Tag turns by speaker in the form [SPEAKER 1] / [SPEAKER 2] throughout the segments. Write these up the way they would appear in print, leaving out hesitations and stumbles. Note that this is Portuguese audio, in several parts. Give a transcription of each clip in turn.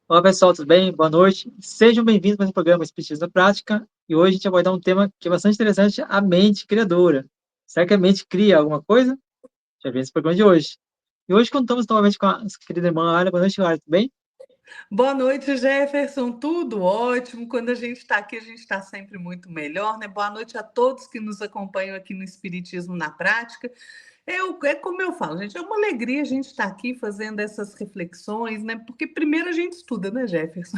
[SPEAKER 1] Olá pessoal, tudo bem? Boa noite. Sejam bem-vindos para o programa Espiritismo na Prática. E hoje a gente vai abordar um tema que é bastante interessante, a mente criadora. Será que a mente cria alguma coisa? Já vi esse programa de hoje. E hoje contamos novamente com a nossa querida irmã Lara. Boa noite, Lara, tudo bem?
[SPEAKER 2] Boa noite, Jefferson. Tudo ótimo. Quando a gente está aqui, a gente está sempre muito melhor, né? Boa noite a todos que nos acompanham aqui no Espiritismo na Prática. É como eu falo, gente, é uma alegria a gente estar aqui fazendo essas reflexões, né? Porque primeiro a gente estuda, né, Jefferson?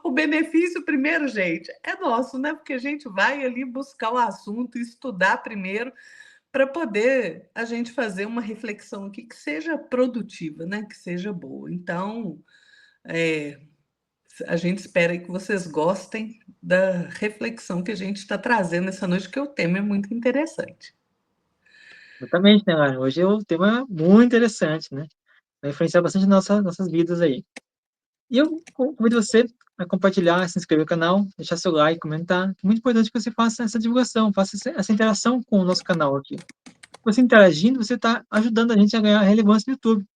[SPEAKER 2] O benefício primeiro, gente, é nosso, né? Porque a gente vai ali buscar o assunto, estudar primeiro, para poder a gente fazer uma reflexão aqui que seja produtiva, né? Que seja boa. Então, é, a gente espera que vocês gostem da reflexão que a gente está trazendo essa noite, que o tema é muito interessante.
[SPEAKER 1] Exatamente, né, Lara? Hoje é um tema muito interessante, né? Vai influenciar bastante nossas vidas aí. E eu convido você a compartilhar, se inscrever no canal, deixar seu like, comentar. É muito importante que você faça essa divulgação, faça essa interação com o nosso canal aqui. Você interagindo, você está ajudando a gente a ganhar relevância no YouTube.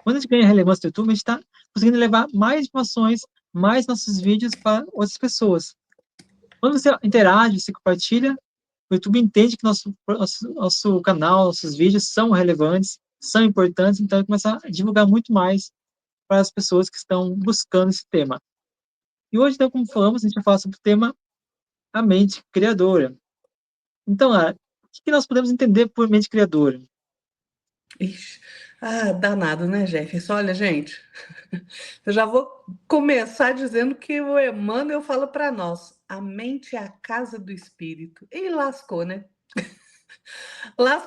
[SPEAKER 1] Quando a gente ganha relevância no YouTube, a gente está conseguindo levar mais informações, mais nossos vídeos para outras pessoas. Quando você interage, você compartilha, o YouTube entende que nosso canal, nossos vídeos são relevantes, são importantes, então ele começa a divulgar muito mais para as pessoas que estão buscando esse tema. E hoje, então, como falamos, a gente vai falar sobre o tema a mente criadora. Então, Lara, o que nós podemos entender por mente criadora?
[SPEAKER 2] Ixi, danado, né, Jefferson? Olha, gente, eu já vou começar dizendo que o Emmanuel fala para nós: a mente é a casa do espírito. E lascou, né?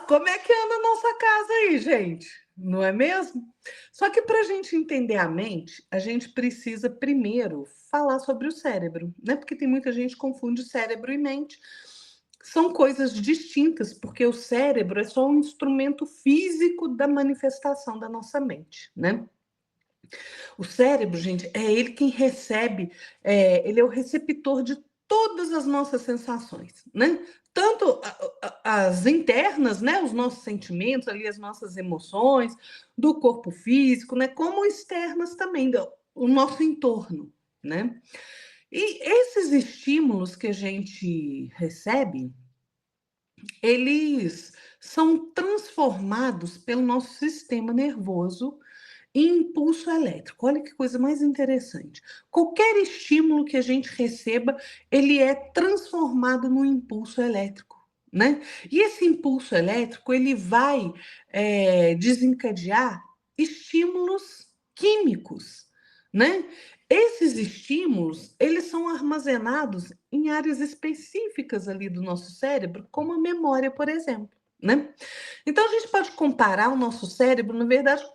[SPEAKER 2] Como é que anda a nossa casa aí, gente? Não é mesmo? Só que para a gente entender a mente, a gente precisa primeiro falar sobre o cérebro, né? Porque tem muita gente que confunde cérebro e mente. São coisas distintas, porque o cérebro é só um instrumento físico da manifestação da nossa mente, né? O cérebro, gente, é ele quem recebe, ele é o receptor de todas as nossas sensações, né? Tanto as internas, né, os nossos sentimentos, ali, as nossas emoções, do corpo físico, né, como externas também, o nosso entorno, né? E esses estímulos que a gente recebe, eles são transformados pelo nosso sistema nervoso em impulso elétrico. Olha que coisa mais interessante. Qualquer estímulo que a gente receba, ele é transformado num impulso elétrico, né? E esse impulso elétrico, ele vai desencadear estímulos químicos, né? Esses estímulos, eles são armazenados em áreas específicas ali do nosso cérebro, como a memória, por exemplo, né? Então a gente pode comparar o nosso cérebro, na verdade,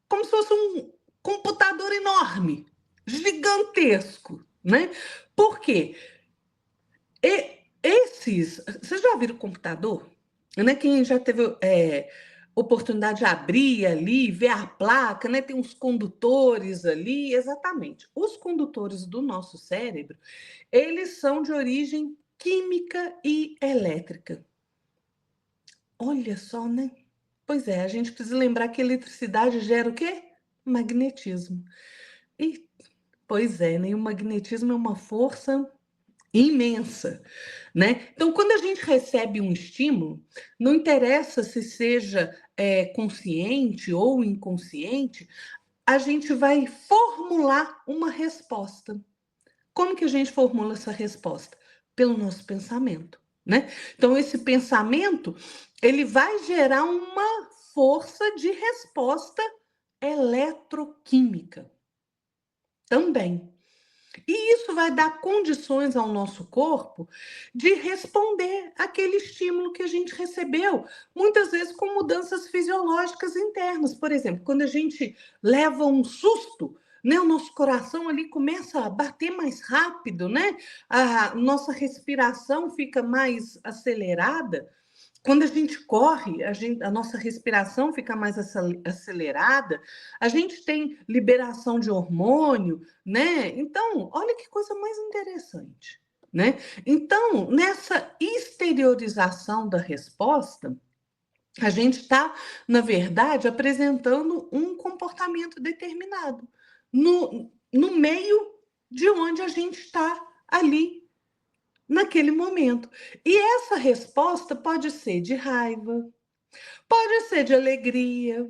[SPEAKER 2] como se fosse um computador enorme, gigantesco, né? Por quê? Vocês já viram o computador? Né? Quem já teve oportunidade de abrir ali, ver a placa, né? Tem uns condutores ali, exatamente. Os condutores do nosso cérebro, eles são de origem química e elétrica. Olha só, né? Pois é, a gente precisa lembrar que a eletricidade gera o quê? Magnetismo. E, pois é, né? O magnetismo é uma força imensa, né? Então, quando a gente recebe um estímulo, não interessa se seja consciente ou inconsciente, a gente vai formular uma resposta. Como que a gente formula essa resposta? Pelo nosso pensamento, né? Então, esse pensamento, ele vai gerar uma força de resposta eletroquímica também. E isso vai dar condições ao nosso corpo de responder àquele estímulo que a gente recebeu, muitas vezes com mudanças fisiológicas internas. Por exemplo, quando a gente leva um susto, né, o nosso coração ali começa a bater mais rápido, né? A nossa respiração fica mais acelerada. Quando a gente corre, a nossa respiração fica mais acelerada, a gente tem liberação de hormônio, né? Então, olha que coisa mais interessante, né? Então, nessa exteriorização da resposta, a gente está, na verdade, apresentando um comportamento determinado. No, no meio de onde a gente está ali, naquele momento. E essa resposta pode ser de raiva, pode ser de alegria,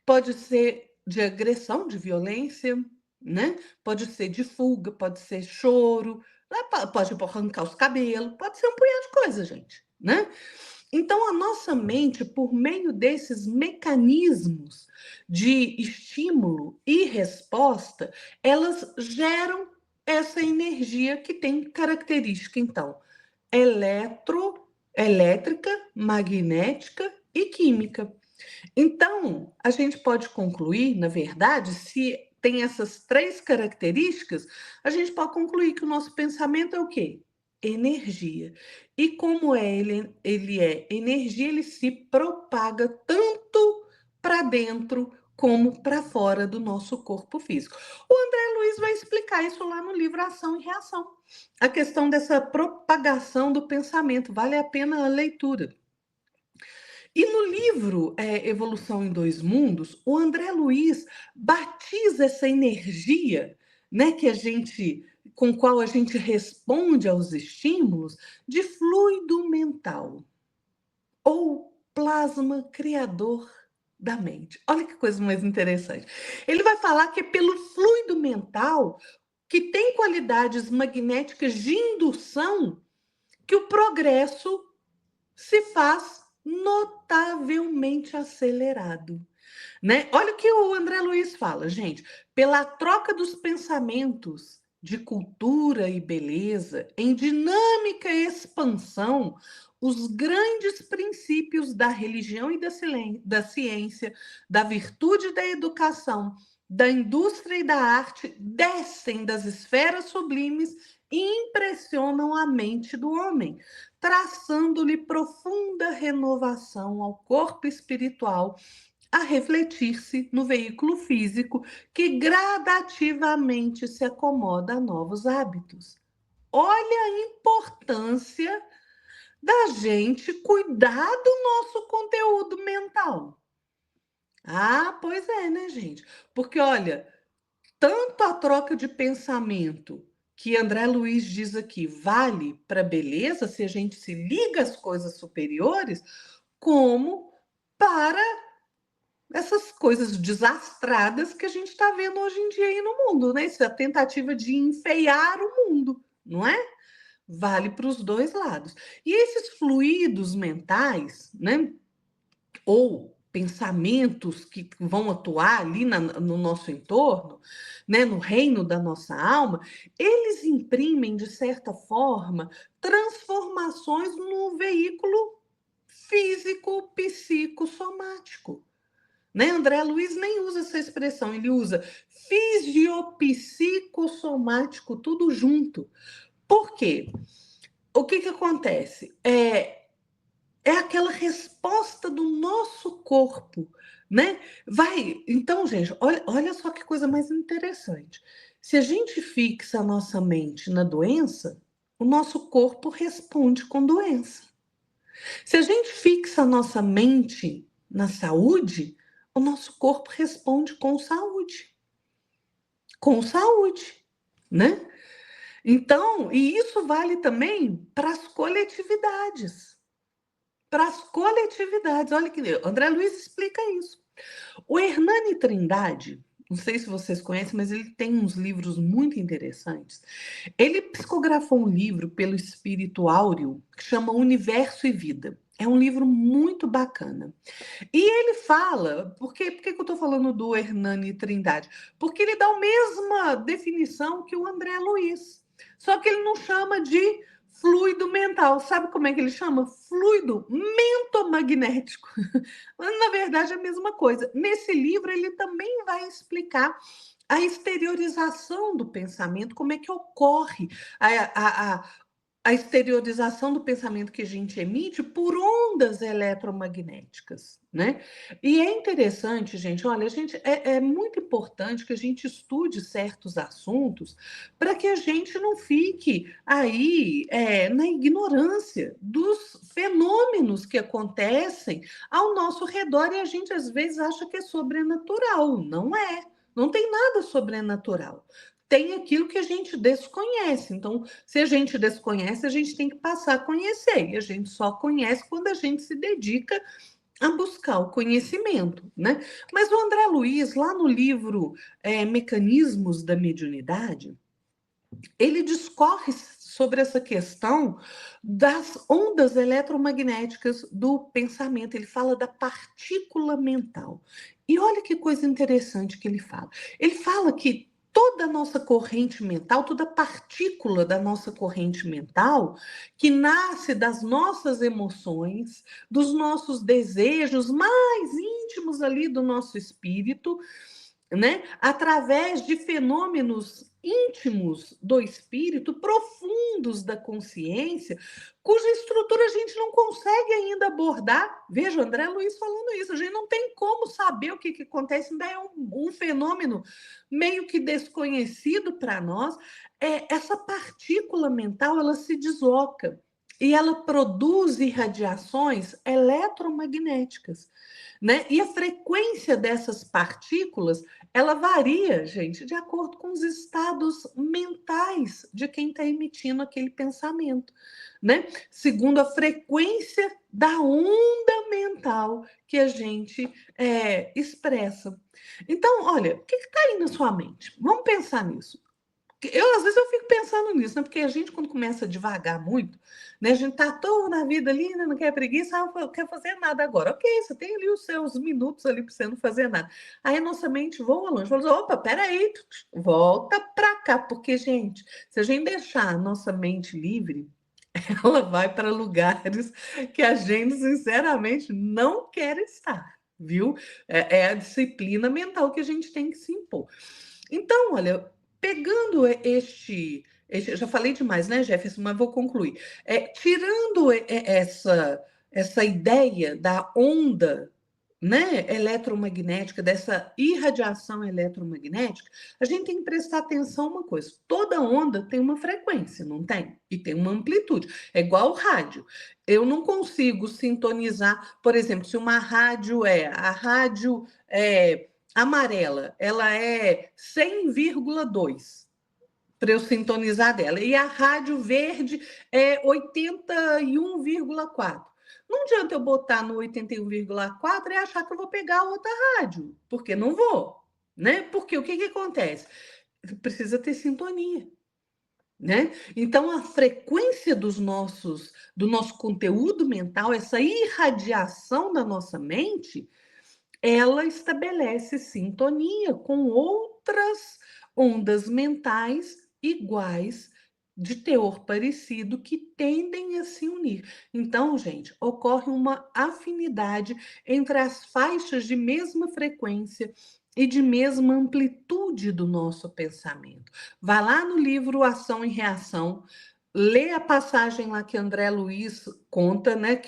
[SPEAKER 2] pode ser de agressão, de violência, né? Pode ser de fuga, pode ser choro, né? Pode arrancar os cabelos, pode ser um punhado de coisa, gente, né? Então, a nossa mente, por meio desses mecanismos de estímulo e resposta, elas geram essa energia que tem característica, então, elétrica, magnética e química. Então, a gente pode concluir, na verdade, se tem essas três características, a gente pode concluir que o nosso pensamento é o quê? Energia. E como ele é energia, ele se propaga tanto para dentro como para fora do nosso corpo físico. O André Luiz vai explicar isso lá no livro Ação e Reação. A questão dessa propagação do pensamento. Vale a pena a leitura. E no livro Evolução em Dois Mundos, o André Luiz batiza essa energia, né, com qual a gente responde aos estímulos, de fluido mental ou plasma criador da mente. Olha que coisa mais interessante. Ele vai falar que é pelo fluido mental, que tem qualidades magnéticas de indução, que o progresso se faz notavelmente acelerado, né? Olha o que o André Luiz fala, gente. Pela troca dos pensamentos de cultura e beleza em dinâmica expansão, os grandes princípios da religião e da ciência, da virtude e da educação, da indústria e da arte descem das esferas sublimes e impressionam a mente do homem, traçando-lhe profunda renovação ao corpo espiritual, a refletir-se no veículo físico que gradativamente se acomoda a novos hábitos. Olha a importância da gente cuidar do nosso conteúdo mental. Ah, pois é, né, gente? Porque, olha, tanto a troca de pensamento que André Luiz diz aqui vale para a beleza, se a gente se liga às coisas superiores, como para essas coisas desastradas que a gente está vendo hoje em dia aí no mundo, né? Essa tentativa de enfeiar o mundo, não é? Vale para os dois lados. E esses fluidos mentais, né? Ou pensamentos que vão atuar ali no nosso entorno, né, no reino da nossa alma, eles imprimem, de certa forma, transformações no veículo físico, psicossomático. Né? André Luiz nem usa essa expressão, ele usa fisiopsicossomático, tudo junto. Por quê? O que acontece? É aquela resposta do nosso corpo, né? Então, gente, olha só que coisa mais interessante. Se a gente fixa a nossa mente na doença, o nosso corpo responde com doença. Se a gente fixa a nossa mente na saúde, o nosso corpo responde com saúde. Com saúde, né? Então, e isso vale também para as coletividades. Para as coletividades. Olha que André Luiz explica isso. O Hernani Trindade, não sei se vocês conhecem, mas ele tem uns livros muito interessantes. Ele psicografou um livro pelo Espírito Áureo que chama Universo e Vida. É um livro muito bacana. E ele fala, por que eu estou falando do Hernani Trindade? Porque ele dá a mesma definição que o André Luiz. Só que ele não chama de fluido mental. Sabe como é que ele chama? Fluido mentomagnético. Na verdade, é a mesma coisa. Nesse livro, ele também vai explicar a exteriorização do pensamento, como é que ocorre a exteriorização do pensamento que a gente emite por ondas eletromagnéticas, né? E é interessante, gente, olha, é muito importante que a gente estude certos assuntos para que a gente não fique aí na ignorância dos fenômenos que acontecem ao nosso redor e a gente às vezes acha que é sobrenatural. Não é. Não tem nada sobrenatural. tem aquilo que a gente desconhece. Então, se a gente desconhece, a gente tem que passar a conhecer. E a gente só conhece quando a gente se dedica a buscar o conhecimento, né? Mas o André Luiz, lá no livro Mecanismos da Mediunidade, ele discorre sobre essa questão das ondas eletromagnéticas do pensamento. Ele fala da partícula mental. E olha que coisa interessante que ele fala. Ele fala que toda a nossa corrente mental, toda partícula da nossa corrente mental, que nasce das nossas emoções, dos nossos desejos mais íntimos ali do nosso espírito, né? Através de fenômenos íntimos do espírito, profundos da consciência, cuja estrutura a gente não consegue ainda abordar. Veja o André Luiz falando isso, a gente não tem como saber o que acontece, ainda é um fenômeno meio que desconhecido para nós. Essa partícula mental, ela se desloca e ela produz irradiações eletromagnéticas, né? E a frequência dessas partículas, ela varia, gente, de acordo com os estados mentais de quem está emitindo aquele pensamento, né? Segundo a frequência da onda mental que a gente expressa. Então, olha, o que está aí na sua mente? Vamos pensar nisso. Às vezes eu fico pensando nisso, né? Porque a gente, quando começa a devagar muito, né? A gente tá toda na vida ali, né? Não quer preguiça, não quer fazer nada agora. Ok, você tem ali os seus minutos ali para você não fazer nada. Aí a nossa mente voa longe. Fala assim, opa, peraí, volta para cá. Porque, gente, se a gente deixar a nossa mente livre, ela vai para lugares que a gente, sinceramente, não quer estar, viu? É a disciplina mental que a gente tem que se impor. Então, olha, pegando eu já falei demais, né, Jefferson, mas vou concluir. Tirando essa ideia da onda, né, eletromagnética, dessa irradiação eletromagnética, a gente tem que prestar atenção a uma coisa. Toda onda tem uma frequência, não tem? E tem uma amplitude. É igual o rádio. Eu não consigo sintonizar, por exemplo, se uma rádio a rádio amarela, ela é 100,2 para eu sintonizar dela. E a rádio verde é 81,4. Não adianta eu botar no 81,4 e achar que eu vou pegar outra rádio, porque não vou, né? Porque o que acontece? Precisa ter sintonia, né? Então a frequência do nosso conteúdo mental, essa irradiação da nossa mente, ela estabelece sintonia com outras ondas mentais iguais, de teor parecido, que tendem a se unir. Então, gente, ocorre uma afinidade entre as faixas de mesma frequência e de mesma amplitude do nosso pensamento. Vai lá no livro Ação e Reação, lê a passagem lá que André Luiz conta, né,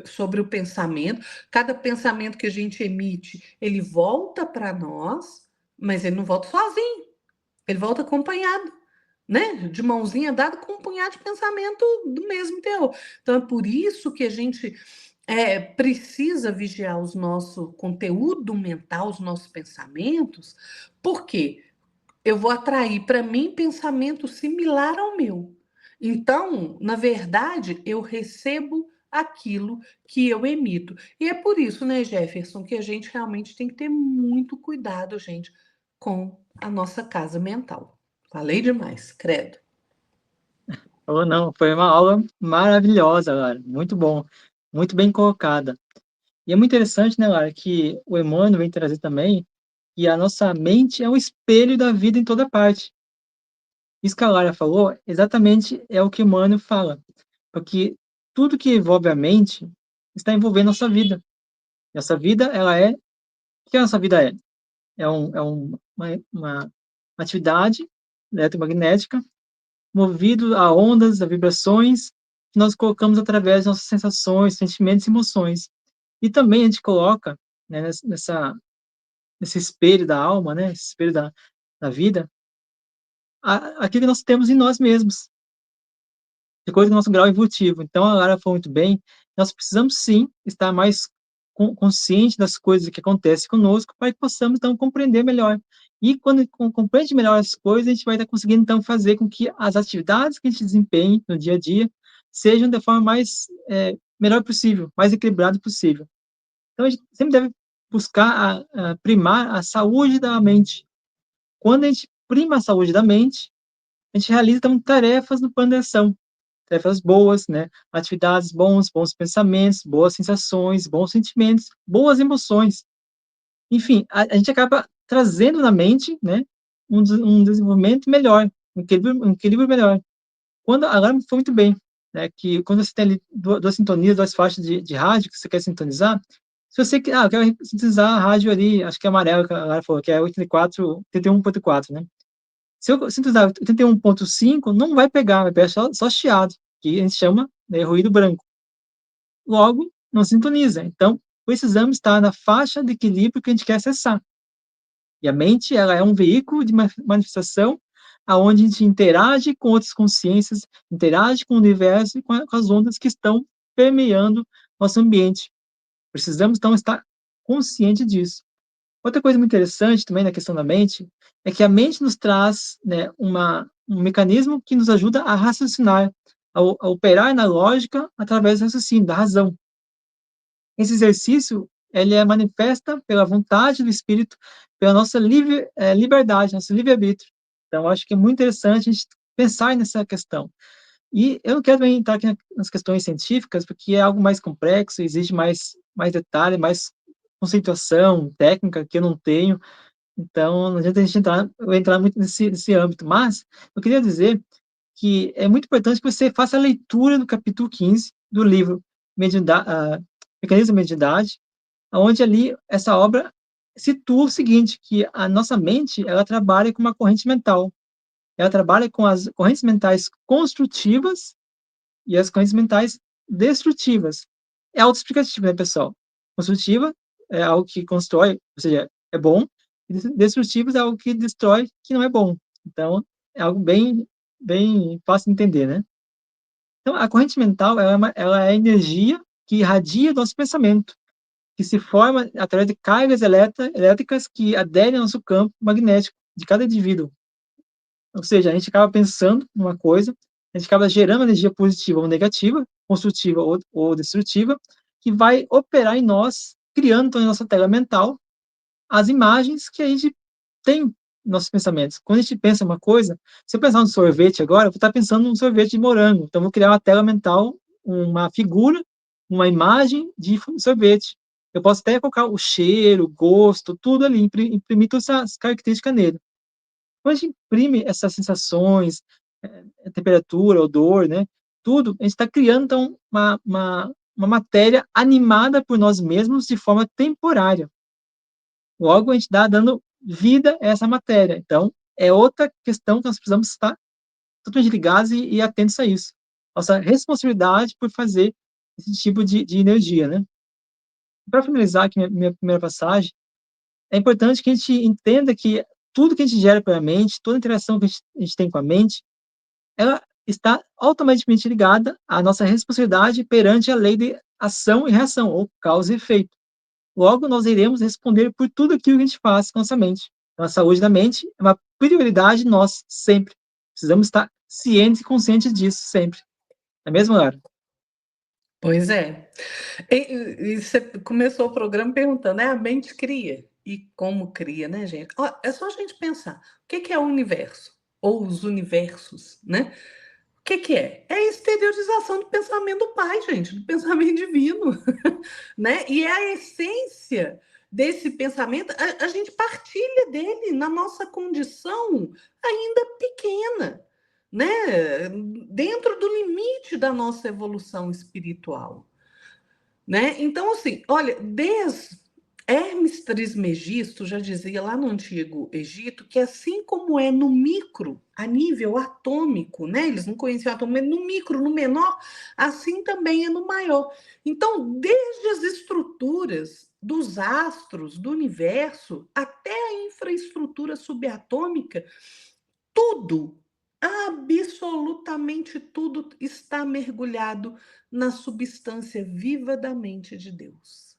[SPEAKER 2] sobre o pensamento. Cada pensamento que a gente emite, ele volta para nós, mas ele não volta sozinho, ele volta acompanhado, né? De mãozinha dada com um punhado de pensamento do mesmo teor. Então é por isso que a gente precisa vigiar o nosso conteúdo mental, os nossos pensamentos, porque eu vou atrair para mim pensamento similar ao meu. Então, na verdade, eu recebo aquilo que eu emito. E é por isso, né, Jefferson, que a gente realmente tem que ter muito cuidado, gente, com a nossa casa mental. Falei demais, credo.
[SPEAKER 1] Ou não, foi uma aula maravilhosa, Lara. Muito bom, muito bem colocada. E é muito interessante, né, Lara, que o Emmanuel vem trazer também que a nossa mente é um espelho da vida em toda parte. Isso que a Lara falou, exatamente é o que o Emmanuel fala. Porque tudo que envolve a mente está envolvendo a nossa vida. Nossa vida, ela é... O que a nossa vida é? Uma atividade eletromagnética movido a ondas, a vibrações que nós colocamos através das nossas sensações, sentimentos e emoções. E também a gente coloca, né, nesse espelho da alma, né, esse espelho da vida, aquilo que nós temos em nós mesmos, de coisa do nosso grau evolutivo. Então, a Lara falou muito bem, nós precisamos sim estar mais consciente das coisas que acontecem conosco, para que possamos, então, compreender melhor. E quando compreende melhor as coisas, a gente vai estar conseguindo, então, fazer com que as atividades que a gente desempenhe no dia a dia sejam da forma mais, melhor possível, mais equilibrado possível. Então, a gente sempre deve buscar primar a saúde da mente. Quando a gente prima a saúde da mente, a gente realiza, então, tarefas no plano de ação, tarefas boas, né, atividades bons pensamentos, boas sensações, bons sentimentos, boas emoções. Enfim, a gente acaba trazendo na mente, né, um desenvolvimento melhor, um equilíbrio melhor. Quando agora foi muito bem, né, que quando você tem ali 2 sintonias, 2 faixas de rádio que você quer sintonizar, se você quer: "Ah, eu quero sintonizar a rádio ali", acho que é amarelo que a galera falou, que é 81.4, né. Se eu sintonizar 81.5, não vai pegar, vai pegar só chiado, que a gente chama, né, ruído branco. Logo, não sintoniza. Então, precisamos estar na faixa de equilíbrio que a gente quer acessar. E a mente, ela é um veículo de manifestação aonde a gente interage com outras consciências, interage com o universo e com as ondas que estão permeando nosso ambiente. Precisamos, então, estar consciente disso. Outra coisa muito interessante também na questão da mente é que a mente nos traz, né, um mecanismo que nos ajuda a raciocinar, a operar na lógica através do raciocínio, da razão. Esse exercício, ele é manifesta pela vontade do espírito, pela nossa liberdade, nosso livre-arbítrio. Então, eu acho que é muito interessante a gente pensar nessa questão. E eu não quero também entrar aqui nas questões científicas, porque é algo mais complexo, exige mais detalhe, mais conceituação técnica que eu não tenho, então não adianta a gente entrar muito nesse âmbito. Mas eu queria dizer que é muito importante que você faça a leitura do capítulo 15 do livro Mecanismo da Mediunidade, onde ali essa obra situa o seguinte, que a nossa mente, ela trabalha com uma corrente mental, ela trabalha com as correntes mentais construtivas e as correntes mentais destrutivas. É autoexplicativo, né, pessoal? Construtiva é algo que constrói, ou seja, é bom, e destrutivos é algo que destrói, que não é bom. Então, é algo bem fácil de entender, né? Então, a corrente mental, ela é a energia que irradia nosso pensamento, que se forma através de cargas elétricas que aderem ao nosso campo magnético de cada indivíduo. Ou seja, a gente acaba pensando numa coisa, a gente acaba gerando energia positiva ou negativa, construtiva ou destrutiva, que vai operar em nós, criando então, em nossa tela mental as imagens que a gente tem nos nossos pensamentos. Quando a gente pensa uma coisa, se eu pensar no sorvete agora, eu vou estar pensando num sorvete de morango. Então, eu vou criar uma tela mental, uma figura, uma imagem de sorvete. Eu posso até colocar o cheiro, o gosto, tudo ali, imprimir todas essas características nele. Quando a gente imprime essas sensações, temperatura, odor, né, tudo, a gente está criando, então, uma matéria animada por nós mesmos de forma temporária. Logo, a gente está dando vida a essa matéria. Então, é outra questão que nós precisamos estar totalmente ligados e atentos a isso. Nossa responsabilidade por fazer esse tipo de energia, né. Para finalizar aqui minha primeira passagem, é importante que a gente entenda que tudo que a gente gera pela mente, toda interação que a gente tem com a mente, ela está automaticamente ligada à nossa responsabilidade perante a lei de ação e reação, ou causa e efeito. Logo, nós iremos responder por tudo aquilo que a gente faz com a nossa mente. Então, a saúde da mente é uma prioridade nossa, sempre. Precisamos estar cientes e conscientes disso, sempre. Não é mesmo, Lara?
[SPEAKER 2] Pois é. E você começou o programa perguntando, a mente cria? E como cria, né, gente? Ó, é só a gente pensar, o que que é o universo? Ou os universos, né? O que que é? É a exteriorização do pensamento do Pai, gente, do pensamento divino, né? E é a essência desse pensamento, a gente partilha dele na nossa condição ainda pequena, né? Dentro do limite da nossa evolução espiritual. Né? Então, assim, olha, desde Hermes Trismegisto já dizia lá no Antigo Egito que assim como é no micro, a nível atômico, né? Eles não conheciam atômico, mas no micro, no menor, assim também é no maior. Então, desde as estruturas dos astros, do universo, até a infraestrutura subatômica, tudo, absolutamente tudo está mergulhado na substância viva da mente de Deus.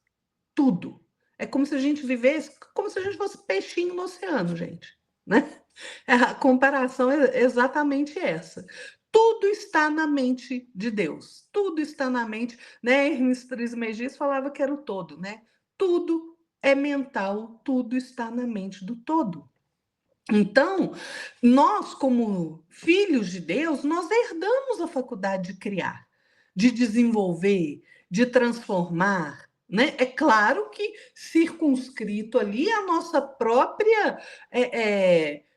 [SPEAKER 2] tudo. É como se a gente vivesse, como se a gente fosse peixinho no oceano, gente, né? A comparação é exatamente essa. Tudo está na mente de Deus. Tudo está na mente, né? Hermes Trismegisto falava que era o todo, né? Tudo é mental, tudo está na mente do todo. Então, nós, como filhos de Deus, nós herdamos a faculdade de criar, de desenvolver, de transformar, né? É claro que circunscrito ali a nossa própria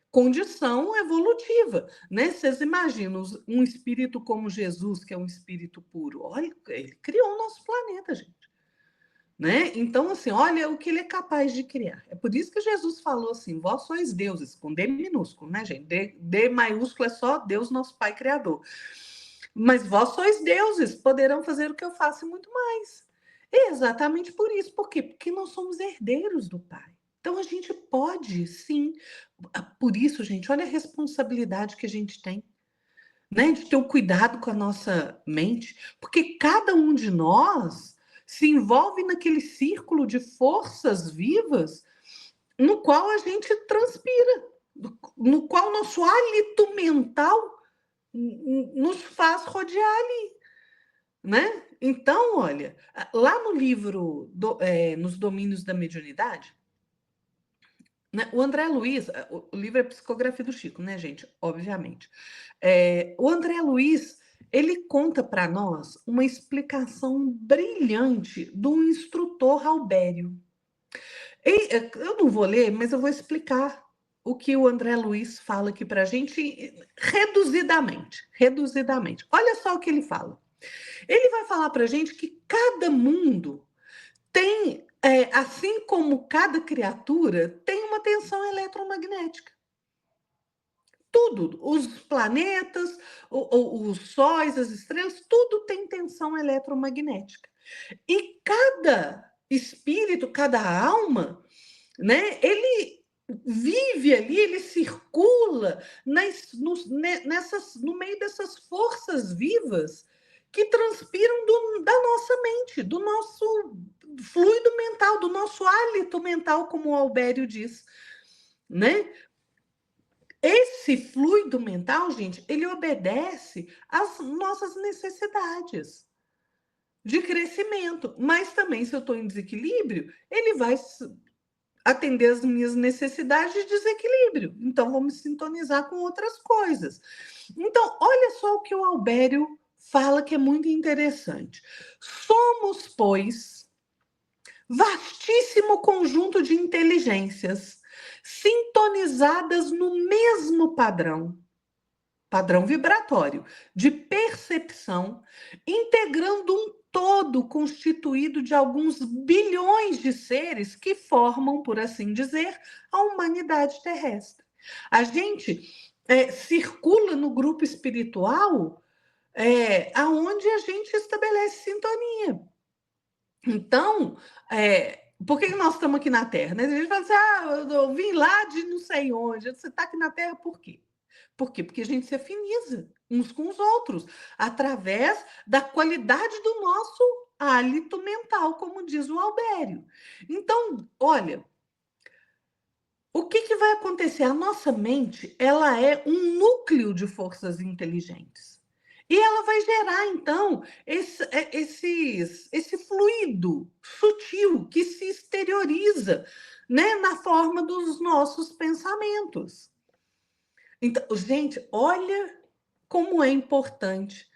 [SPEAKER 2] condição evolutiva, né? Vocês imaginam um espírito como Jesus, que é um espírito puro? Olha, ele criou o nosso planeta, gente. Né? Então, assim, olha o que ele é capaz de criar. É por isso que Jesus falou assim: vós sois deuses, com D minúsculo, né, gente? D maiúsculo é só Deus, nosso Pai Criador. Mas vós sois deuses, poderão fazer o que eu faço e muito mais. É exatamente por isso. Por quê? Porque nós somos herdeiros do Pai. Então, a gente pode, sim. Por isso, gente, olha a responsabilidade que a gente tem, né, de ter um cuidado com a nossa mente, porque cada um de nós se envolve naquele círculo de forças vivas no qual a gente transpira, no qual nosso hálito mental nos faz rodear ali, né? Então, olha, lá no livro Nos Domínios da Mediunidade, né, o André Luiz, o livro é Psicografia do Chico, né, gente? Obviamente. O André Luiz, ele conta para nós uma explicação brilhante do instrutor Albério. Eu não vou ler, mas eu vou explicar o que o André Luiz fala aqui para a gente reduzidamente. Reduzidamente. Olha só o que ele fala. Ele vai falar para a gente que cada mundo tem, assim como cada criatura, tem uma tensão eletromagnética. Tudo, os planetas, os sóis, as estrelas, tudo tem tensão eletromagnética. E cada espírito, cada alma, né, ele vive ali, ele circula no meio dessas forças vivas que transpiram da nossa mente, do nosso fluido mental, do nosso hálito mental, como o Albério diz, né? Esse fluido mental, gente, ele obedece às nossas necessidades de crescimento. Mas também, se eu estou em desequilíbrio, ele vai atender as minhas necessidades de desequilíbrio. Então, vou me sintonizar com outras coisas. Então, olha só o que o Albério fala que é muito interessante. Somos, pois, vastíssimo conjunto de inteligências sintonizadas no mesmo padrão vibratório de percepção, integrando um todo constituído de alguns bilhões de seres que formam, por assim dizer, a humanidade terrestre. A gente circula no grupo espiritual aonde a gente estabelece sintonia. Então, por que nós estamos aqui na Terra? Né? A gente fala assim, eu vim lá de não sei onde, você está aqui na Terra por quê? Por quê? Porque a gente se afiniza uns com os outros, através da qualidade do nosso hálito mental, como diz o Albério. Então, olha, o que vai acontecer? A nossa mente, ela é um núcleo de forças inteligentes. E ela vai gerar, então, esse fluido sutil que se exterioriza, né, na forma dos nossos pensamentos. Então, gente, olha como é importante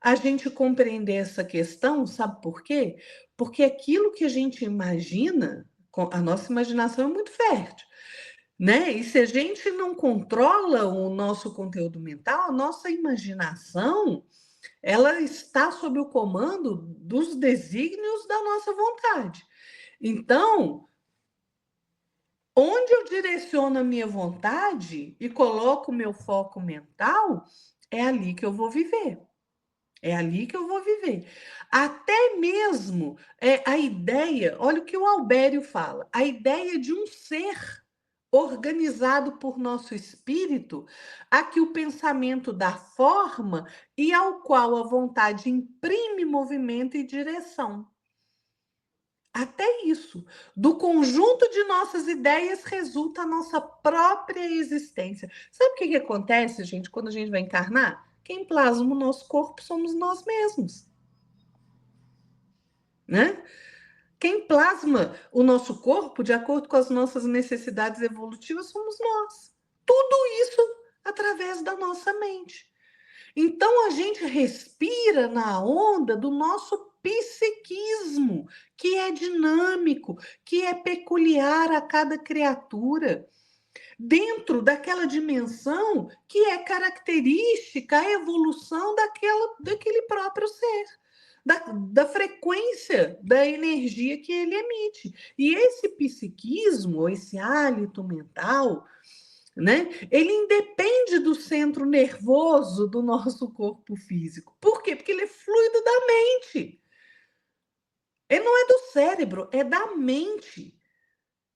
[SPEAKER 2] a gente compreender essa questão, sabe por quê? Porque aquilo que a gente imagina, a nossa imaginação é muito fértil, né? E se a gente não controla o nosso conteúdo mental, a nossa imaginação, ela está sob o comando dos desígnios da nossa vontade. Então, onde eu direciono a minha vontade e coloco o meu foco mental, é ali que eu vou viver. É ali que eu vou viver. Até mesmo a ideia, olha o que o Albério fala, a ideia de um ser organizado por nosso espírito, a que o pensamento dá forma e ao qual a vontade imprime movimento e direção. Até isso. Do conjunto de nossas ideias resulta a nossa própria existência. Sabe o que que acontece, gente, quando a gente vai encarnar? Quem plasma o nosso corpo somos nós mesmos, né? Quem plasma o nosso corpo de acordo com as nossas necessidades evolutivas somos nós. Tudo isso através da nossa mente. Então a gente respira na onda do nosso psiquismo, que é dinâmico, que é peculiar a cada criatura, dentro daquela dimensão que é característica a evolução daquele próprio ser. Da frequência da energia que ele emite. E esse psiquismo, esse hálito mental, né? Ele independe do centro nervoso do nosso corpo físico. Por quê? Porque ele é fluido da mente. Ele não é do cérebro, é da mente.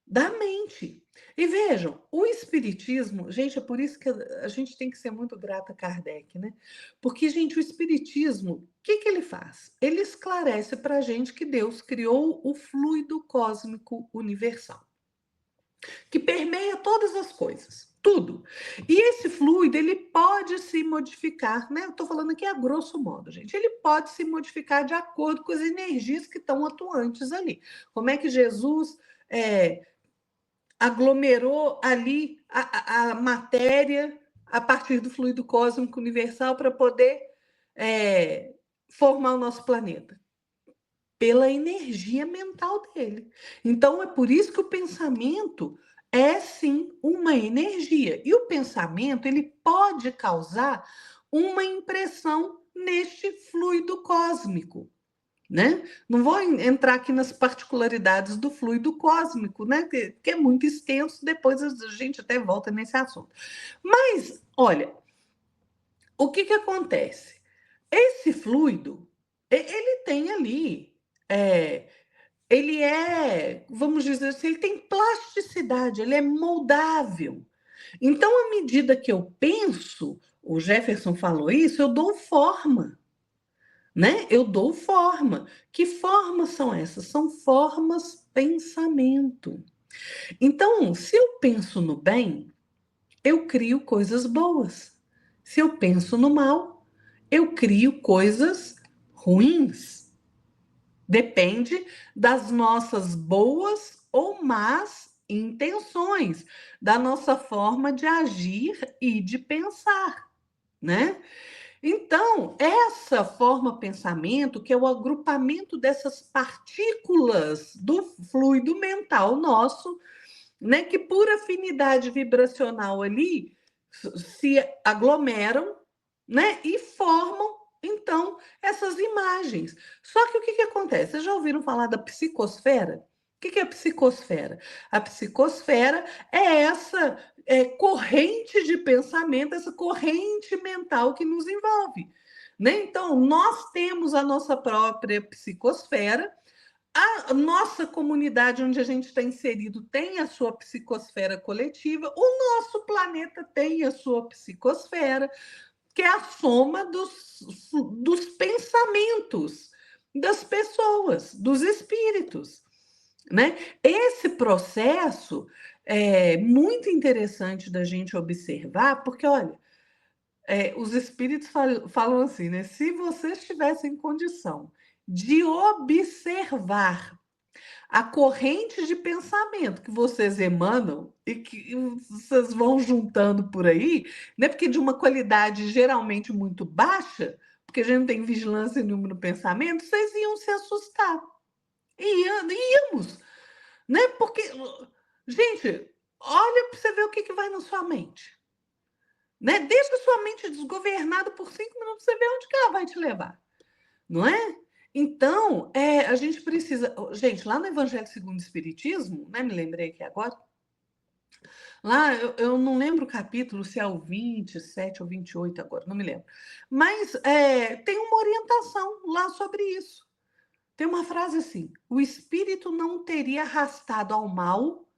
[SPEAKER 2] Da mente. E vejam, o espiritismo, gente, é por isso que a gente tem que ser muito grata a Kardec, né? Porque, gente, o espiritismo, o que que ele faz? Ele esclarece para a gente que Deus criou o fluido cósmico universal, que permeia todas as coisas, tudo. E esse fluido, ele pode se modificar, né? Eu estou falando aqui a grosso modo, gente. Ele pode se modificar de acordo com as energias que estão atuantes ali. Como é que Jesus aglomerou ali a matéria a partir do fluido cósmico universal para poder formar o nosso planeta? Pela energia mental dele. Então, é por isso que o pensamento é, sim, uma energia. E o pensamento, ele pode causar uma impressão neste fluido cósmico, né? Não vou entrar aqui nas particularidades do fluido cósmico, né? Que é muito extenso, depois a gente até volta nesse assunto. Mas, olha, o que que acontece? Esse fluido, ele tem ali, ele vamos dizer assim, ele tem plasticidade, ele é moldável. Então, à medida que eu penso, o Jefferson falou isso, eu dou forma, né? Eu dou forma. Que formas são essas? São formas pensamento. Então, se eu penso no bem, eu crio coisas boas. Se eu penso no mal, eu crio coisas ruins. Depende das nossas boas ou más intenções, da nossa forma de agir e de pensar, né? Então, essa forma pensamento, que é o agrupamento dessas partículas do fluido mental nosso, né, que por afinidade vibracional ali se aglomeram, né, e formam então essas imagens. Só que o que que acontece? Vocês já ouviram falar da psicosfera? O que que é a psicosfera? A psicosfera é essa corrente de pensamento, essa corrente mental que nos envolve, né? Então, nós temos a nossa própria psicosfera, a nossa comunidade onde a gente está inserido tem a sua psicosfera coletiva, o nosso planeta tem a sua psicosfera, que é a soma dos pensamentos das pessoas, dos espíritos, né? Esse processo é muito interessante da gente observar, porque, olha, os espíritos falam assim, né? Se vocês tivessem condição de observar a corrente de pensamento que vocês emanam e que vocês vão juntando por aí, né? Porque de uma qualidade geralmente muito baixa, porque a gente não tem vigilância nenhuma no pensamento, vocês iam se assustar. Íamos, né? Porque, gente, olha para você ver o que, que vai na sua mente. Né? Deixa a sua mente desgovernada por 5 minutos, você vê onde que ela vai te levar, não é? Então, a gente precisa. Gente, lá no Evangelho segundo o Espiritismo, né? Me lembrei aqui agora. Lá, eu não lembro o capítulo, se é o 27 ou 28 agora, não me lembro. Mas tem uma orientação lá sobre isso. Tem uma frase assim: o espírito não teria arrastado ao mal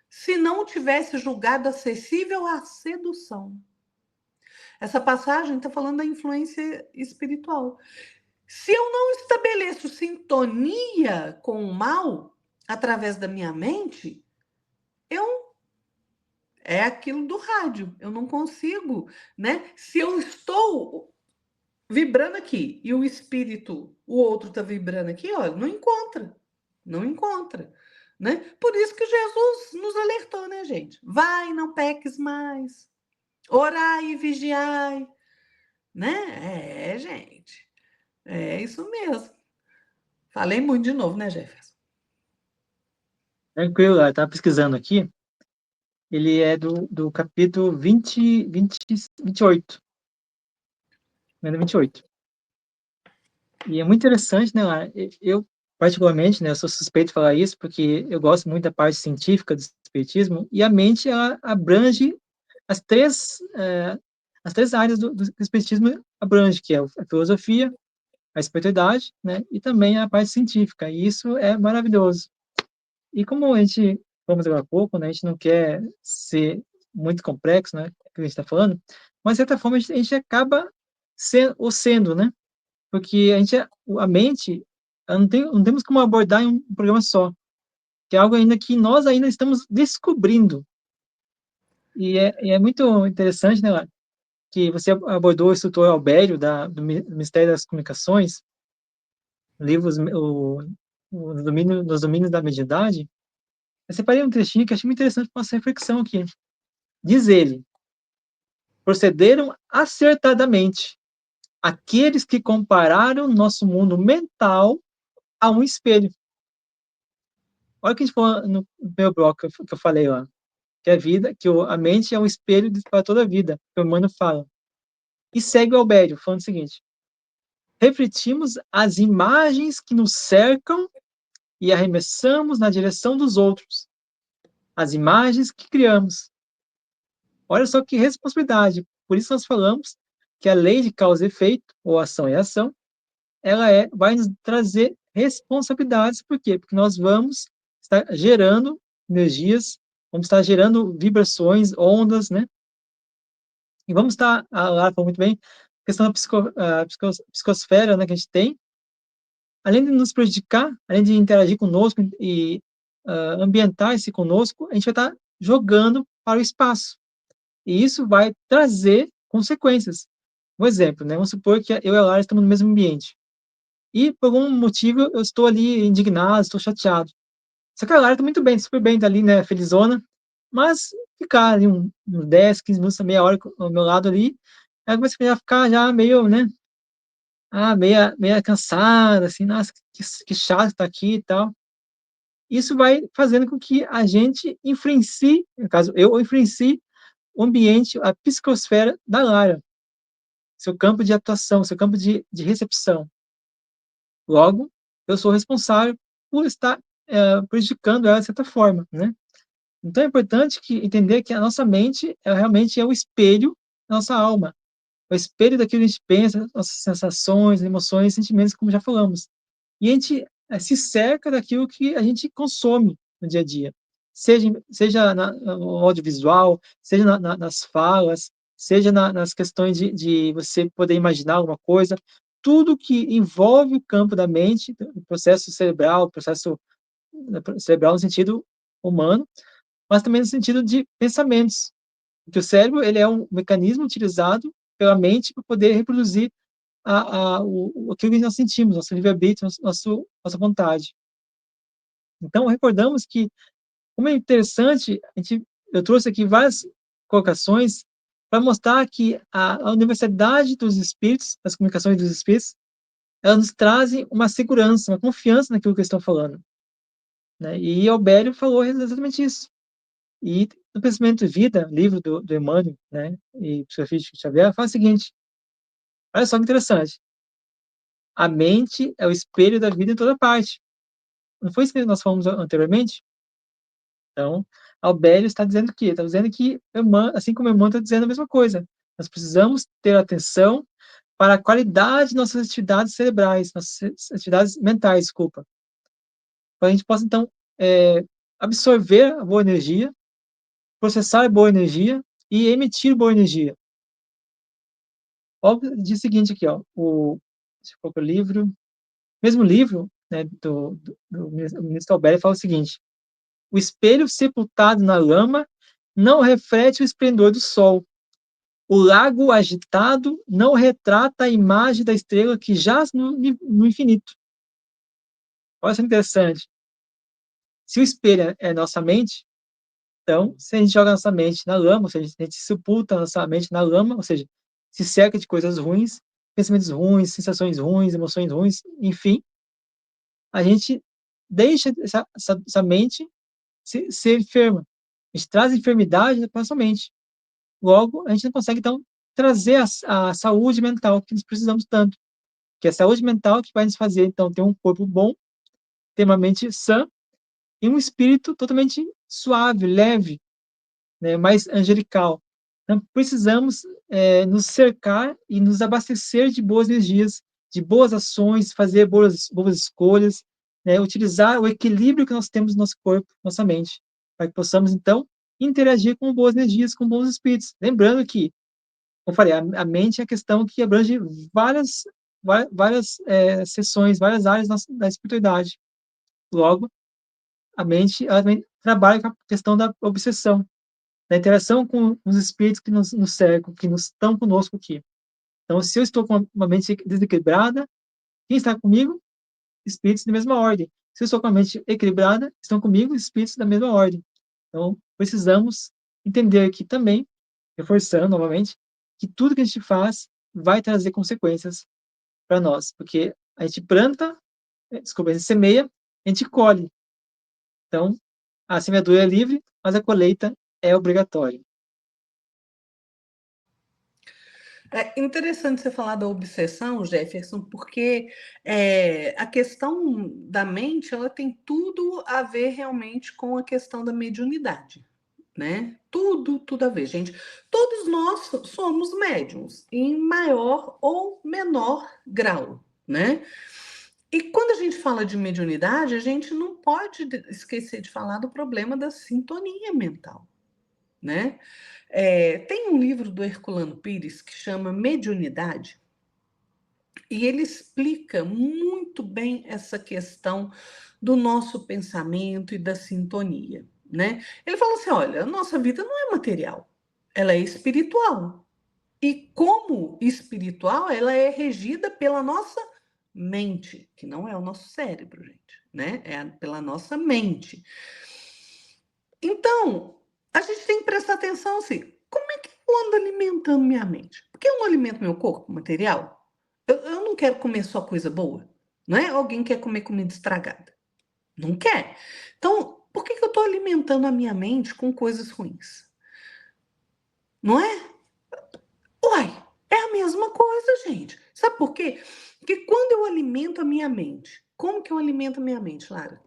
[SPEAKER 2] se não tivesse julgado acessível à sedução. Essa passagem está falando da influência espiritual. Se eu não estabeleço sintonia com o mal, através da minha mente, é aquilo do rádio. Eu não consigo, né? Se eu estou vibrando aqui e o espírito, o outro está vibrando aqui, olha, não encontra. Não encontra. Né? Por isso que Jesus nos alertou, né, gente? Vai, não peques mais. Orai e vigiai. Né? É, gente. É isso mesmo. Falei muito de novo, né, Jefferson?
[SPEAKER 1] Tranquilo, eu estava pesquisando aqui, ele é do capítulo 28, né, 28. E é muito interessante, né, Lara? Eu, particularmente, né, eu sou suspeito de falar isso, porque eu gosto muito da parte científica do espiritismo, e a mente, ela abrange as três, as três áreas do espiritismo abrange, que é a filosofia, a espiritualidade, né, e também a parte científica, e isso é maravilhoso. E como a gente, vamos agora há pouco, né, a gente não quer ser muito complexo, né, o que a gente está falando, mas, de certa forma, a gente acaba sendo, né, porque a mente, ela não temos como abordar em um programa só, que é algo ainda que nós ainda estamos descobrindo. E é muito interessante, né, Lara, que você abordou o instrutor Albério, do Ministério das Comunicações, livros, nos domínios da mediunidade. Eu separei um trechinho que achei muito interessante para nossa reflexão aqui. Diz ele: procederam acertadamente aqueles que compararam nosso mundo mental a um espelho. Olha o que a gente falou no meu bloco que eu falei lá, que a vida, a mente é um espelho para toda a vida, que o humano fala. E segue o Albério, falando o seguinte: refletimos as imagens que nos cercam e arremessamos na direção dos outros, as imagens que criamos. Olha só que responsabilidade. Por isso nós falamos que a lei de causa e efeito, ou ação e ação, vai nos trazer responsabilidades. Por quê? Porque nós vamos estar gerando energias, vamos estar gerando vibrações, ondas, né? E vamos estar, a Lara falou muito bem, a questão da psicosfera, né, que a gente tem, além de nos prejudicar, além de interagir conosco e ambientar-se conosco, a gente vai estar jogando para o espaço. E isso vai trazer consequências. Um exemplo, né? Vamos supor que eu e a Lara estamos no mesmo ambiente. E, por algum motivo, eu estou ali indignado, estou chateado. Só que a Lara está muito bem, super bem, está ali, né, felizona. Mas ficar ali uns 10, 15 minutos, meia hora ao meu lado ali, ela começa a ficar já meio, né, meia cansada, assim, nossa, que chato estar aqui e tal. Isso vai fazendo com que a gente influencie, no caso, eu influencie o ambiente, a psicosfera da Lara, seu campo de atuação, seu campo de recepção. Logo, eu sou responsável por estar prejudicando ela de certa forma, né? Então é importante entender que a nossa mente realmente é o espelho da nossa alma, o espelho daquilo que a gente pensa, nossas sensações, emoções, sentimentos, como já falamos. E a gente se cerca daquilo que a gente consome no dia a dia, seja no audiovisual, seja nas falas, seja nas questões de você poder imaginar alguma coisa, tudo que envolve o campo da mente, o processo cerebral no sentido humano, mas também no sentido de pensamentos, porque o cérebro ele é um mecanismo utilizado pela mente para poder reproduzir aquilo que nós sentimos, nosso livre-arbítrio, nossa vontade. Então, recordamos que, como é interessante, eu trouxe aqui várias colocações para mostrar que a Universidade dos Espíritos, as comunicações dos Espíritos, elas nos trazem uma segurança, uma confiança naquilo que eles estão falando. Né? E Albério falou exatamente isso. E no Pensamento de Vida, livro do Emmanuel, né, e Psicografia de Xavier, fala o seguinte: olha só que interessante. A mente é o espelho da vida em toda parte. Não foi isso que nós falamos anteriormente? Então, Albério está dizendo o quê? Está dizendo que, assim como Emmanuel está dizendo a mesma coisa. Nós precisamos ter atenção para a qualidade de nossas atividades cerebrais, nossas atividades mentais, desculpa. Para a gente possa, então, absorver a boa energia, processar a boa energia e emitir boa energia. Óbvio, diz o seguinte aqui, ó, deixa eu colocar o livro, mesmo livro, né, do ministro Albert fala o seguinte: o espelho sepultado na lama não reflete o esplendor do sol. O lago agitado não retrata a imagem da estrela que jaz no infinito. Olha que interessante. Se o espelho é nossa mente, então, se a gente joga nossa mente na lama, ou seja, se a gente sepulta nossa mente na lama, ou seja, se cerca de coisas ruins, pensamentos ruins, sensações ruins, emoções ruins, enfim, a gente deixa essa mente ser enferma. A gente traz enfermidade para nossa mente. Logo, a gente não consegue, então, trazer a saúde mental que nós precisamos tanto. Que é a saúde mental que vai nos fazer, então, ter um corpo bom, ter uma mente sã e um espírito totalmente suave, leve, né, mais angelical. Então, precisamos nos cercar e nos abastecer de boas energias, de boas ações, fazer boas escolhas, né, utilizar o equilíbrio que nós temos no nosso corpo, nossa mente, para que possamos, então, interagir com boas energias, com bons espíritos. Lembrando que, como eu falei, a mente é a questão que abrange várias seções, várias áreas da espiritualidade. Logo, a mente ela também trabalha com a questão da obsessão, da interação com os espíritos que nos cercam, que estão conosco aqui. Então, se eu estou com uma mente desequilibrada, quem está comigo? Espíritos da mesma ordem. Se eu estou com a mente equilibrada, estão comigo espíritos da mesma ordem. Então, precisamos entender aqui também, reforçando novamente, que tudo que a gente faz vai trazer consequências para nós, porque a gente planta, desculpa, a gente semeia, a gente colhe. Então, a semeadura é livre, mas a colheita é obrigatória.
[SPEAKER 2] É interessante você falar da obsessão, Jefferson, porque a questão da mente ela tem tudo a ver realmente com a questão da mediunidade, né? Tudo a ver, gente. Todos nós somos médiums, em maior ou menor grau, né? E quando a gente fala de mediunidade, a gente não pode esquecer de falar do problema da sintonia mental, né? Tem um livro do Herculano Pires que chama Mediunidade, e ele explica muito bem essa questão do nosso pensamento e da sintonia, né? Ele fala assim: olha, a nossa vida não é material, ela é espiritual. E como espiritual, ela é regida pela nossa mente, que não é o nosso cérebro, gente, né? É pela nossa mente. Então, a gente tem que prestar atenção assim, como é que eu ando alimentando minha mente? Porque eu não alimento meu corpo material? Eu não quero comer só coisa boa, não é? Alguém quer comer comida estragada. Não quer. Então, por que eu estou alimentando a minha mente com coisas ruins? Não é? Uai, é a mesma coisa, gente. Sabe por quê? Porque quando eu alimento a minha mente, como que eu alimento a minha mente, Lara?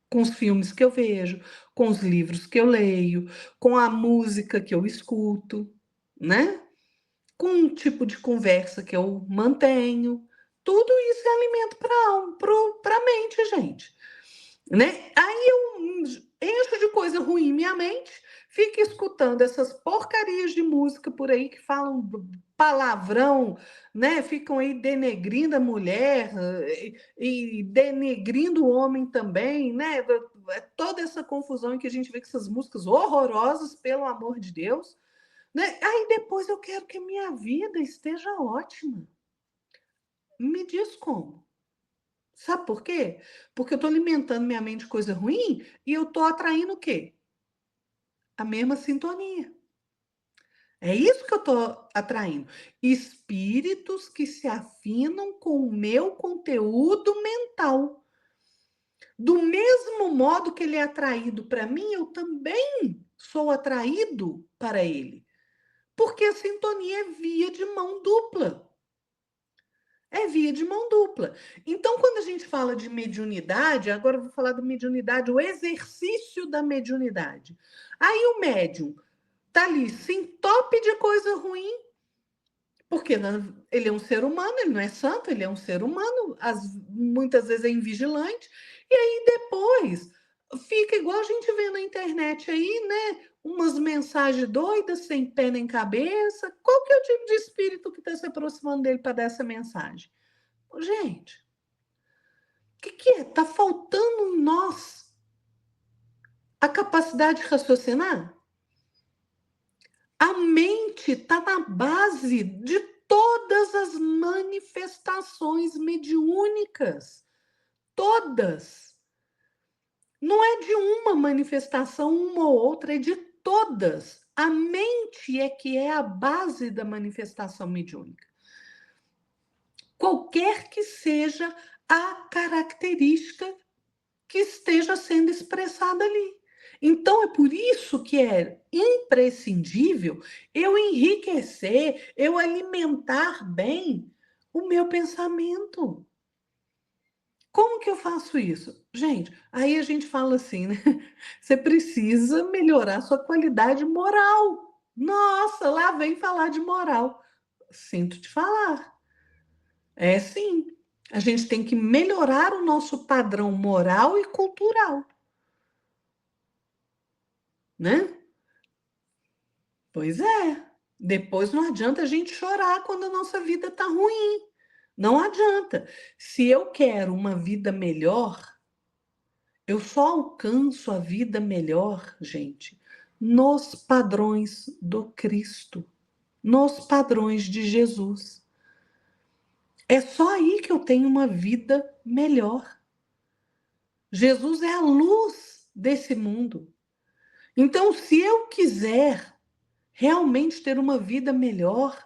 [SPEAKER 2] Com os filmes que eu vejo, com os livros que eu leio, com a música que eu escuto, né? Com um tipo de conversa que eu mantenho. Tudo isso é alimento para a mente, gente. Né? Aí eu encho de coisa ruim minha mente, fico escutando essas porcarias de música por aí que falam palavrão, né? Ficam aí denegrindo a mulher e denegrindo o homem também, né? Toda essa confusão em que a gente vê com essas músicas horrorosas, pelo amor de Deus, né? Aí depois eu quero que a minha vida esteja ótima. Me diz como. Sabe por quê? Porque eu estou alimentando minha mente de coisa ruim e eu estou atraindo o quê? A mesma sintonia. É isso que eu estou atraindo. Espíritos que se afinam com o meu conteúdo mental. Do mesmo modo que ele é atraído para mim, eu também sou atraído para ele. Porque a sintonia é via de mão dupla. É via de mão dupla. Então, quando a gente fala de mediunidade, agora eu vou falar da mediunidade, o exercício da mediunidade. Aí o médium tá ali, se entope de coisa ruim, porque ele é um ser humano, ele não é santo, ele é um ser humano, muitas vezes é invigilante, e aí depois fica igual a gente vê na internet aí, né? Umas mensagens doidas, sem pé nem cabeça. Qual que é o tipo de espírito que está se aproximando dele para dar essa mensagem? Gente, que é? Está faltando em nós a capacidade de raciocinar? A mente está na base de todas as manifestações mediúnicas. Todas. Não é de uma manifestação, uma ou outra, é de todas. A mente é que é a base da manifestação mediúnica. Qualquer que seja a característica que esteja sendo expressada ali. Então, é por isso que é imprescindível eu enriquecer, eu alimentar bem o meu pensamento. Como que eu faço isso? Gente, aí a gente fala assim, né? Você precisa melhorar sua qualidade moral. Nossa, lá vem falar de moral. Sinto te falar. É sim. A gente tem que melhorar o nosso padrão moral e cultural, né? Pois é. Depois não adianta a gente chorar quando a nossa vida está ruim. Não adianta. Se eu quero uma vida melhor, eu só alcanço a vida melhor, gente, nos padrões do Cristo, nos padrões de Jesus. É só aí que eu tenho uma vida melhor. Jesus é a luz desse mundo. Então, se eu quiser realmente ter uma vida melhor,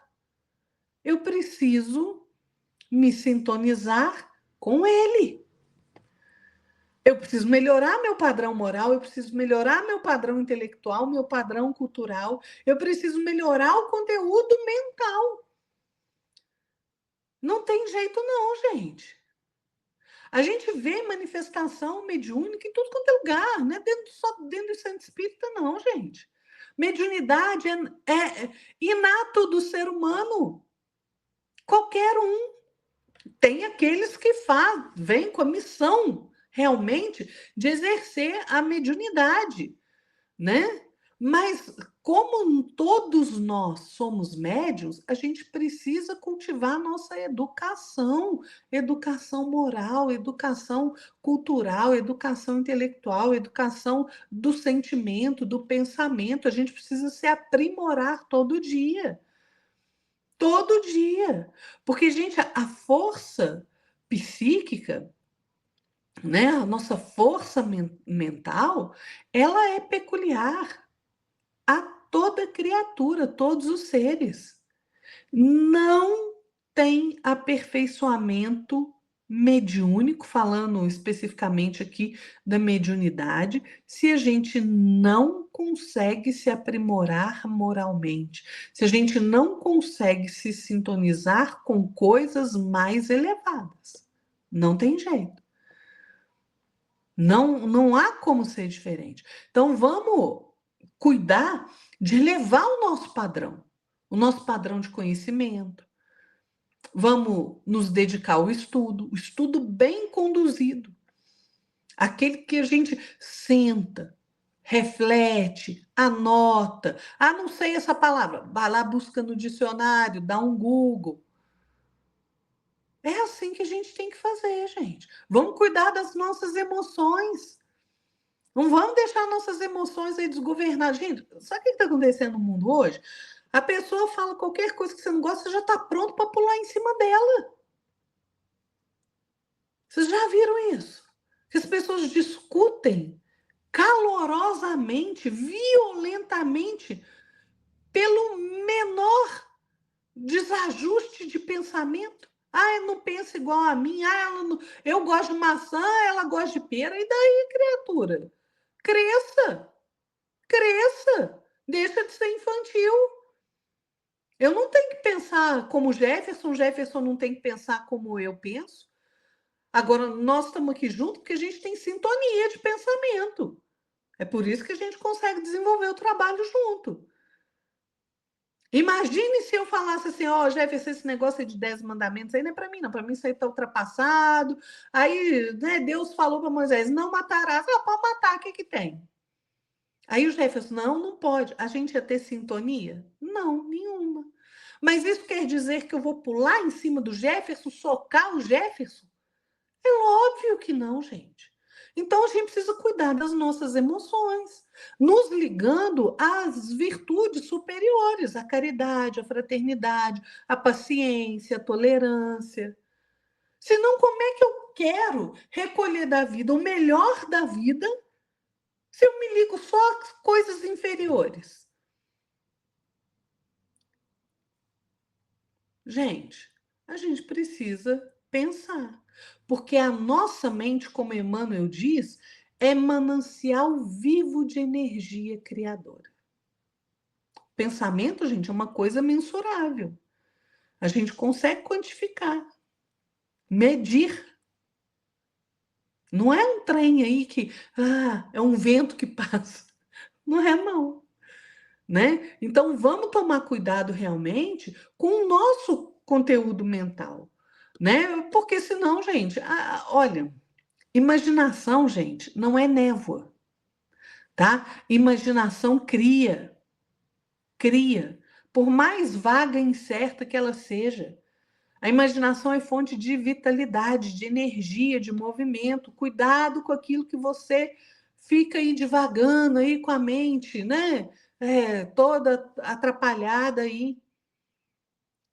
[SPEAKER 2] eu preciso me sintonizar com Ele. Eu preciso melhorar meu padrão moral, eu preciso melhorar meu padrão intelectual, meu padrão cultural, eu preciso melhorar o conteúdo mental. Não tem jeito não, gente. A gente vê manifestação mediúnica em tudo quanto é lugar, não é só dentro do centro espírita, não, gente. Mediunidade é inato do ser humano. Qualquer um. Tem aqueles que vêm com a missão realmente de exercer a mediunidade, né? Mas como todos nós somos médiuns, a gente precisa cultivar a nossa educação, educação moral, educação cultural, educação intelectual, educação do sentimento, do pensamento. A gente precisa se aprimorar todo dia. Todo dia. Porque, gente, a força psíquica, né, a nossa força mental, ela é peculiar a toda criatura, todos os seres. Não tem aperfeiçoamento mediúnico, falando especificamente aqui da mediunidade, se a gente não consegue se aprimorar moralmente, se a gente não consegue se sintonizar com coisas mais elevadas. Não tem jeito. Não há como ser diferente. Então, vamos cuidar de elevar o nosso padrão de conhecimento. Vamos nos dedicar ao estudo, o estudo bem conduzido. Aquele que a gente senta, reflete, anota. Ah, não sei essa palavra. Vai lá, busca no dicionário, dá um Google. É assim que a gente tem que fazer, gente. Vamos cuidar das nossas emoções. Não vamos deixar nossas emoções aí desgovernadas. Gente, sabe o que está acontecendo no mundo hoje? A pessoa fala qualquer coisa que você não gosta, você já está pronto para pular em cima dela. Vocês já viram isso? Que as pessoas discutem calorosamente, violentamente, pelo menor desajuste de pensamento. Ah, ela não pensa igual a mim. Ah, eu gosto de maçã, ela gosta de pera. E daí, criatura? Cresça, cresça. Deixa de ser infantil. Eu não tenho que pensar como Jefferson não tem que pensar como eu penso. Agora, nós estamos aqui juntos porque a gente tem sintonia de pensamento. É por isso que a gente consegue desenvolver o trabalho junto. Imagine se eu falasse assim, ó, Jefferson, esse negócio aí de 10 mandamentos aí não é para mim, não. Para mim isso aí está ultrapassado. Aí, né, Deus falou para Moisés, não matarás. Ah, pode matar, o que que tem? Aí o Jefferson, não pode. A gente ia ter sintonia? Não, nenhuma. Mas isso quer dizer que eu vou pular em cima do Jefferson, socar o Jefferson? É óbvio que não, gente. Então a gente precisa cuidar das nossas emoções, nos ligando às virtudes superiores, à caridade, à fraternidade, à paciência, à tolerância. Senão, como é que eu quero recolher da vida o melhor da vida se eu me ligo só às coisas inferiores? Gente, a gente precisa pensar, porque a nossa mente, como Emmanuel diz, é manancial vivo de energia criadora. Pensamento, gente, é uma coisa mensurável. A gente consegue quantificar, medir. Não é um trem aí que é um vento que passa. Não é, não. Né? Então, vamos tomar cuidado realmente com o nosso conteúdo mental, né? Porque senão, gente, olha, imaginação, gente, não é névoa, tá? Imaginação cria, cria, por mais vaga e incerta que ela seja. A imaginação é fonte de vitalidade, de energia, de movimento. Cuidado com aquilo que você fica aí divagando aí com a mente, né? Toda atrapalhada aí.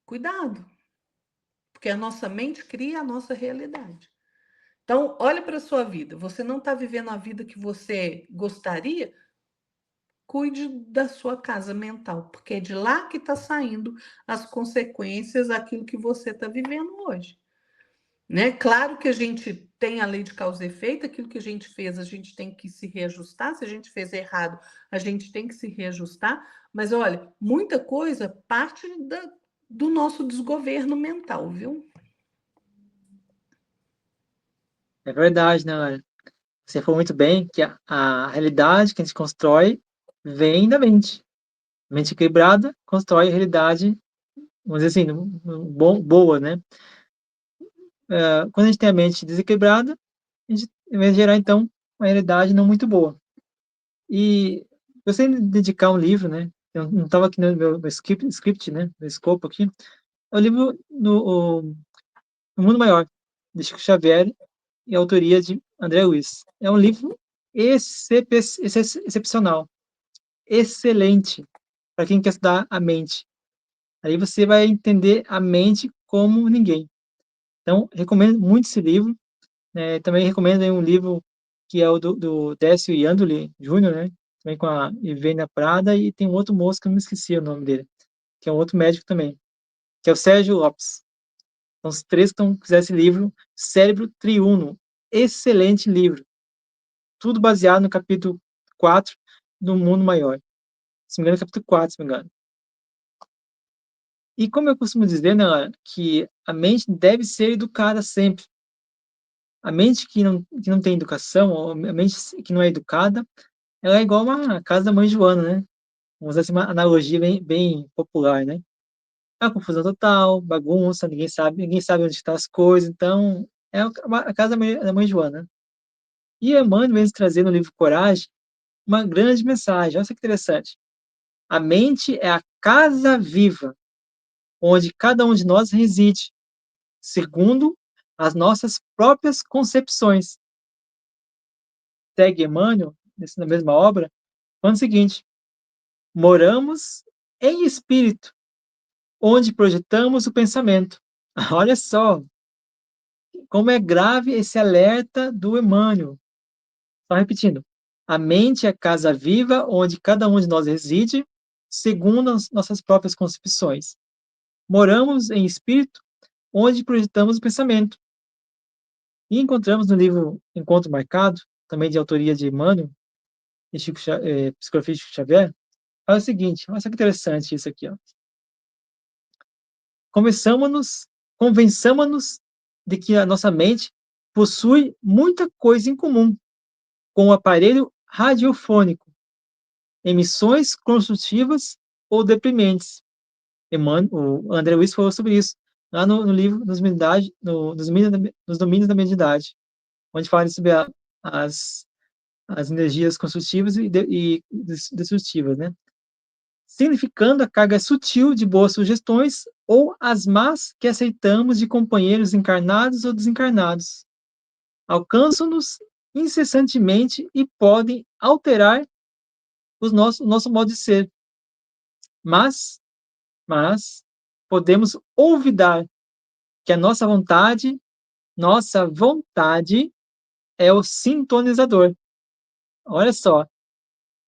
[SPEAKER 2] Cuidado, porque a nossa mente cria a nossa realidade. Então, olha para a sua vida. Você não está vivendo a vida que você gostaria? Cuide da sua casa mental, porque é de lá que está saindo as consequências daquilo que você está vivendo hoje. Né? Claro que a gente tem a lei de causa e efeito, aquilo que a gente fez, a gente tem que se reajustar. Se a gente fez errado, a gente tem que se reajustar. Mas olha, muita coisa parte do nosso desgoverno mental, viu?
[SPEAKER 1] É verdade, né, Lara? Você falou muito bem que a realidade que a gente constrói vem da mente. Mente equilibrada constrói a realidade, vamos dizer assim, boa, né? Quando a gente tem a mente desequilibrada, a gente vai gerar, então, uma realidade não muito boa. E eu sempre dedicar um livro, né? Eu não estava aqui no meu script, né? No escopo aqui. É o livro no Mundo Maior, de Chico Xavier, e a autoria de André Luiz. É um livro excepcional, excelente, para quem quer estudar a mente. Aí você vai entender a mente como ninguém. Então, recomendo muito esse livro. Também recomendo aí um livro que é o do Décio Iandoli Júnior, né? Também com a Ivênia Prada, e tem um outro moço que eu não esqueci o nome dele, que é um outro médico também, que é o Sérgio Lopes. São os três que estão fizeram esse livro, Cérebro Triuno. Excelente livro. Tudo baseado no capítulo 4 do Mundo Maior. Se não me engano, capítulo 4, se não me engano. E como eu costumo dizer, né, Lara, que a mente deve ser educada sempre. A mente que não tem educação, ou a mente que não é educada, ela é igual uma casa da mãe Joana, né? Vamos usar assim, uma analogia bem popular, né? É uma confusão total, bagunça, ninguém sabe onde estão as coisas, então é a casa da mãe Joana. E Emmanuel vem nos trazer no livro Coragem uma grande mensagem. Olha só que interessante. A mente é a casa viva, onde cada um de nós reside, segundo as nossas próprias concepções. Segue Emmanuel, na mesma obra, falando o seguinte: moramos em espírito, onde projetamos o pensamento. Olha só como é grave esse alerta do Emmanuel. Só repetindo: a mente é a casa viva, onde cada um de nós reside, segundo as nossas próprias concepções. Moramos em espírito, onde projetamos o pensamento. E encontramos no livro Encontro Marcado, também de autoria de Emmanuel, e Psicografia de Chico Xavier, fala o seguinte: olha só que interessante isso aqui, ó. Convençamos-nos de que a nossa mente possui muita coisa em comum com o aparelho radiofônico, emissões construtivas ou deprimentes. O André Luiz falou sobre isso lá no livro nos domínios da mediunidade, onde fala sobre as, as energias construtivas e destrutivas, né? Significando a carga sutil de boas sugestões ou as más que aceitamos de companheiros encarnados ou desencarnados. alcançam-nos incessantemente e podem alterar o nosso modo de ser. Mas, mas podemos olvidar que a nossa vontade é o sintonizador. Olha só,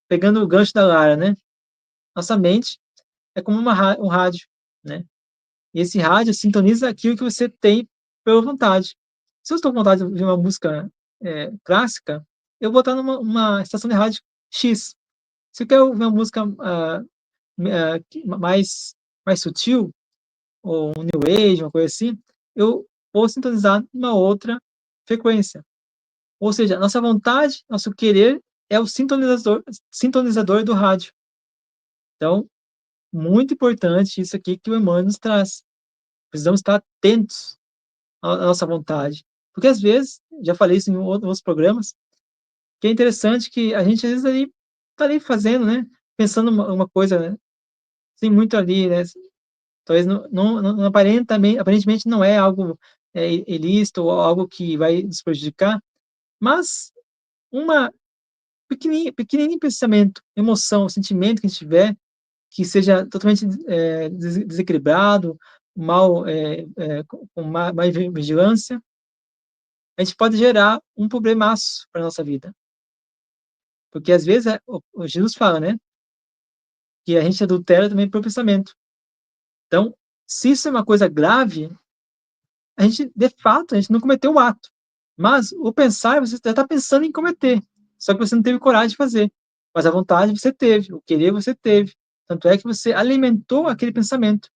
[SPEAKER 1] pegando o gancho da Lara, né? Nossa mente é como um rádio, né? E esse rádio sintoniza aquilo que você tem pela vontade. Se eu estou com vontade de ouvir uma música clássica, eu vou estar numa estação de rádio X. Se eu quero ouvir uma música mais sutil, ou um New Age, uma coisa assim, eu vou sintonizar numa outra frequência. Ou seja, nossa vontade, nosso querer é o sintonizador do rádio. Então, muito importante isso aqui que o Emmanuel nos traz. Precisamos estar atentos à nossa vontade. Porque às vezes, já falei isso em outros programas, que é interessante que a gente às vezes ali está ali fazendo, né? Pensando uma coisa, né? Tem muito ali, né? Talvez não aparentemente não é algo ilícito ou algo que vai nos prejudicar, mas uma pequenininho pensamento, emoção, sentimento que a gente tiver, que seja totalmente desequilibrado, mal, com má vigilância, a gente pode gerar um problemaço para a nossa vida. Porque às vezes o Jesus fala, né, que a gente adultera também pelo pensamento. Então, se isso é uma coisa grave, a gente, de fato, a gente não cometeu o ato. Mas o pensar, você já está pensando em cometer. Só que você não teve coragem de fazer. Mas a vontade você teve, o querer você teve. Tanto é que você alimentou aquele pensamento.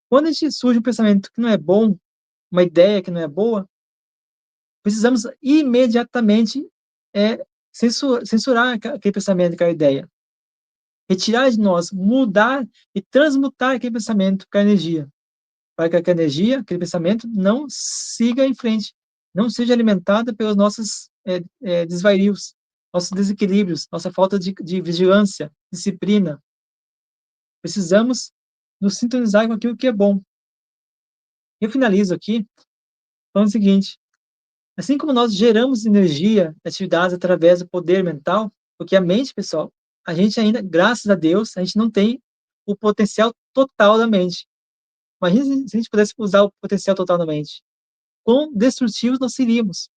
[SPEAKER 1] Quando a gente surge um pensamento que não é bom, uma ideia que não é boa, precisamos imediatamente censurar aquele pensamento, aquela ideia. Retirar de nós, mudar e transmutar aquele pensamento com a energia. Para que a energia, aquele pensamento, não siga em frente, não seja alimentada pelos nossos desvarios, nossos desequilíbrios, nossa falta de vigilância, disciplina. Precisamos nos sintonizar com aquilo que é bom. Eu finalizo aqui falando o seguinte: assim como nós geramos energia, atividades através do poder mental, porque a mente, pessoal, a gente ainda, graças a Deus, a gente não tem o potencial total da mente. Imagina se a gente pudesse usar o potencial total da mente. Quão destrutivos nós seríamos.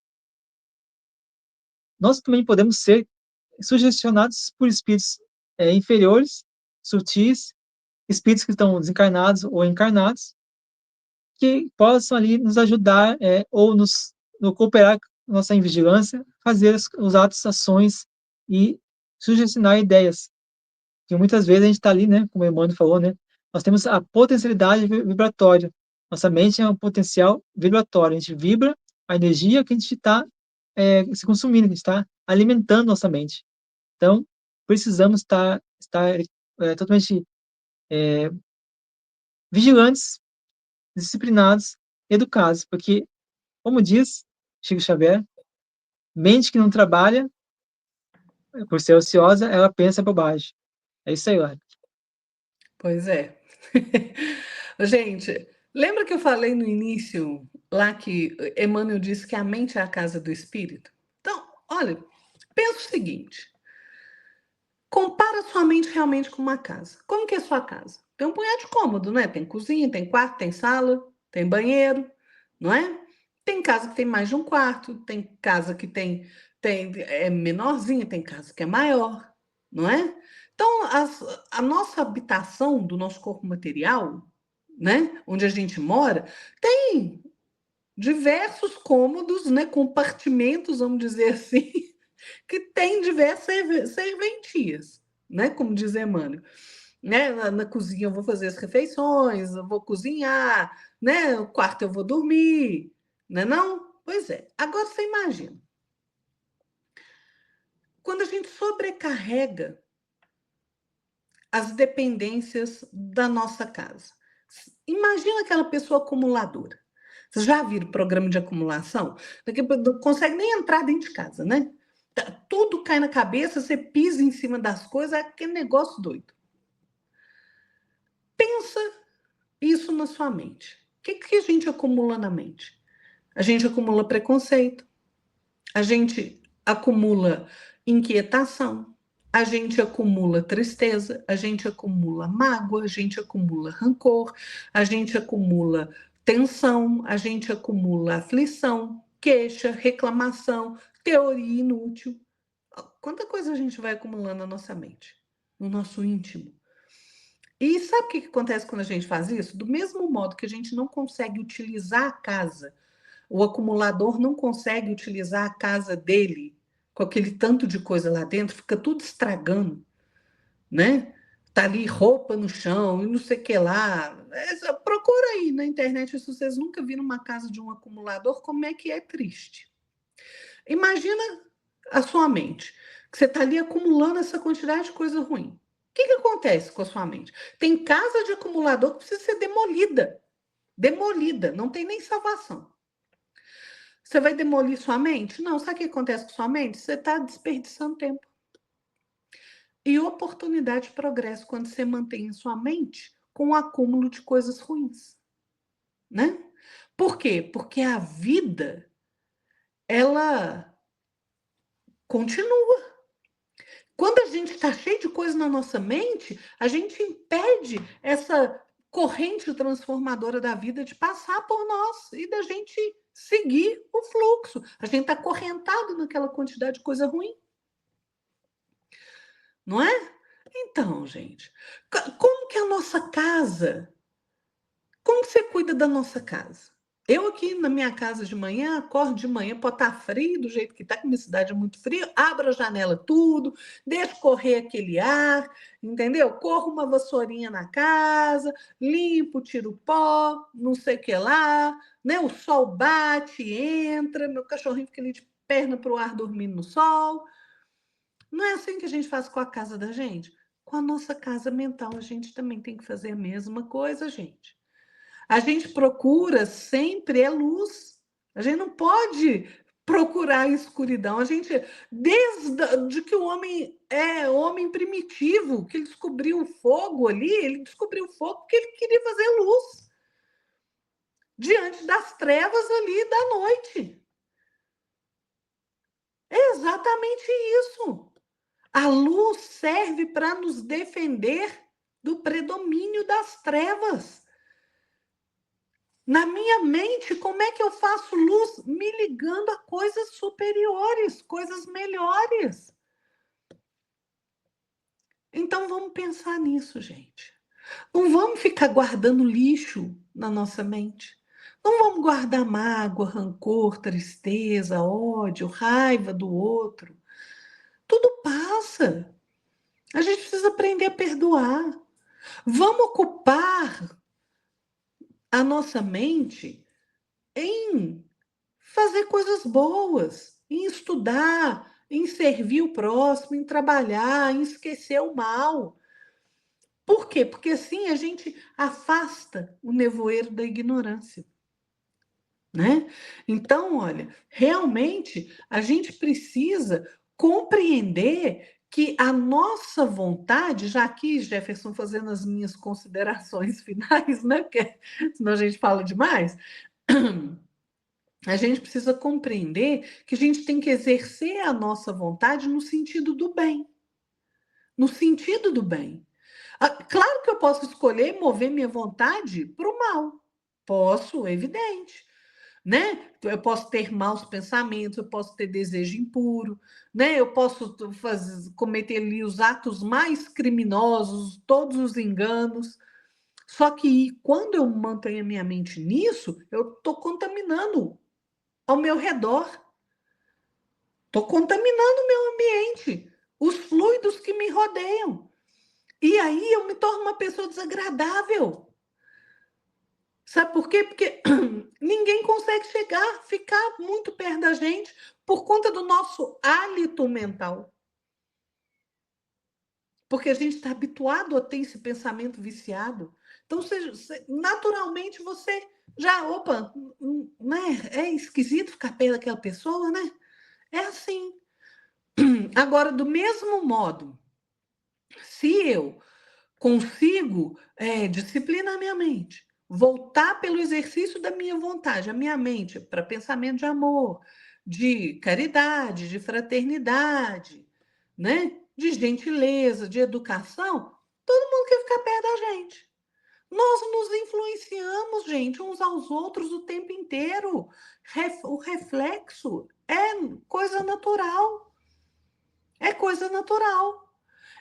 [SPEAKER 1] Nós também podemos ser sugestionados por espíritos inferiores, sutis, espíritos que estão desencarnados ou encarnados, que possam ali nos ajudar ou no cooperar com nossa invigilância, fazer os atos, ações e sugestionar ideias. Que muitas vezes a gente está ali, né, como o Emmanuel falou, né, nós temos a potencialidade vibratória. Nossa mente é um potencial vibratório. A gente vibra a energia que a gente está se consumindo, que a gente está alimentando nossa mente. Então, precisamos estar totalmente vigilantes, disciplinados, educados, porque, como diz Chico Xavier, mente que não trabalha, por ser ociosa, ela pensa bobagem. É isso aí, Laura.
[SPEAKER 2] Pois é. Gente, lembra que eu falei no início lá que Emmanuel disse que a mente é a casa do espírito? Então, olha, pensa o seguinte: compara sua mente realmente com uma casa. Como que é a sua casa? Tem um punhado de cômodo, né? Tem cozinha, tem quarto, tem sala, tem banheiro, não é? Tem casa que tem mais de um quarto, tem casa que é menorzinha, tem casa que é maior, não é? Então, a nossa habitação do nosso corpo material, né, onde a gente mora, tem diversos cômodos, né, compartimentos, vamos dizer assim, que tem diversas serventias, né? Como diz Emmanuel. Né? Na cozinha eu vou fazer as refeições, eu vou cozinhar, né? No quarto eu vou dormir, né não? Pois é. Agora você imagina, quando a gente sobrecarrega as dependências da nossa casa. Imagina aquela pessoa acumuladora. Vocês já viram programa de acumulação? Não consegue nem entrar dentro de casa, né? Tudo cai na cabeça, você pisa em cima das coisas, é aquele negócio doido. Pensa isso na sua mente. O que a gente acumula na mente? A gente acumula preconceito, A gente acumula inquietação, a gente acumula tristeza, a gente acumula mágoa, a gente acumula rancor, a gente acumula tensão, a gente acumula aflição, queixa, reclamação, teoria inútil. Quanta coisa a gente vai acumulando na nossa mente, no nosso íntimo. E sabe o que acontece quando a gente faz isso? Do mesmo modo que a gente não consegue utilizar a casa, o acumulador não consegue utilizar a casa dele com aquele tanto de coisa lá dentro, fica tudo estragando, né? Tá ali roupa no chão e não sei o que lá. Procura aí na internet se vocês nunca viram uma casa de um acumulador, como é que é triste. Imagina a sua mente, que você está ali acumulando essa quantidade de coisa ruim. O que acontece com a sua mente? Tem casa de acumulador que precisa ser demolida. Demolida, não tem nem salvação. Você vai demolir sua mente? Não, sabe o que acontece com sua mente? Você está desperdiçando tempo. E oportunidade de progresso quando você mantém a sua mente com o acúmulo de coisas ruins, né? Por quê? Porque a vida, ela continua. Quando a gente está cheio de coisa na nossa mente, a gente impede essa corrente transformadora da vida de passar por nós e da gente seguir o fluxo. A gente está acorrentado naquela quantidade de coisa ruim. Não é? Então, gente, como que a nossa casa, como que você cuida da nossa casa? Eu aqui na minha casa de manhã, acordo de manhã, pode estar frio do jeito que está, que minha cidade é muito fria, abro a janela tudo, deixo correr aquele ar, entendeu? Corro uma vassourinha na casa, limpo, tiro o pó, não sei o que lá, né? O sol bate, entra, meu cachorrinho fica ali de perna para o ar dormindo no sol. Não é assim que a gente faz com a casa da gente? Com a nossa casa mental, a gente também tem que fazer a mesma coisa, gente. A gente procura sempre a luz. A gente não pode procurar a escuridão. A gente, desde que o homem é homem primitivo, que ele descobriu o fogo ali, ele descobriu o fogo porque ele queria fazer luz diante das trevas ali da noite. É exatamente isso. A luz serve para nos defender do predomínio das trevas. Na minha mente, como é que eu faço luz? Me ligando a coisas superiores, coisas melhores. Então vamos pensar nisso, gente. Não vamos ficar guardando lixo na nossa mente. Não vamos guardar mágoa, rancor, tristeza, ódio, raiva do outro. Tudo passa. A gente precisa aprender a perdoar. Vamos ocupar a nossa mente em fazer coisas boas, em estudar, em servir o próximo, em trabalhar, em esquecer o mal. Por quê? Porque assim a gente afasta o nevoeiro da ignorância, né? Então, olha, realmente a gente precisa compreender que a nossa vontade, já aqui, Jefferson, fazendo as minhas considerações finais, né? Porque senão a gente fala demais. A gente precisa compreender que a gente tem que exercer a nossa vontade no sentido do bem. No sentido do bem. Claro que eu posso escolher mover minha vontade para o mal. Posso, evidente. Né? Eu posso ter maus pensamentos, eu posso ter desejo impuro, né? Eu posso cometer ali os atos mais criminosos, todos os enganos. Só que quando eu mantenho a minha mente nisso, eu estou contaminando ao meu redor. Estou contaminando o meu ambiente, os fluidos que me rodeiam. E aí eu me torno uma pessoa desagradável. Sabe por quê? Porque ninguém consegue chegar, ficar muito perto da gente por conta do nosso hálito mental. Porque a gente está habituado a ter esse pensamento viciado. Então, naturalmente, você já, opa, né? É esquisito ficar perto daquela pessoa, né? É assim. Agora, do mesmo modo, se eu consigo disciplinar minha mente, voltar pelo exercício da minha vontade, a minha mente para pensamento de amor, de caridade, de fraternidade, né? De gentileza, de educação, todo mundo quer ficar perto da gente. Nós nos influenciamos, gente, uns aos outros o tempo inteiro. O reflexo é coisa natural. É coisa natural.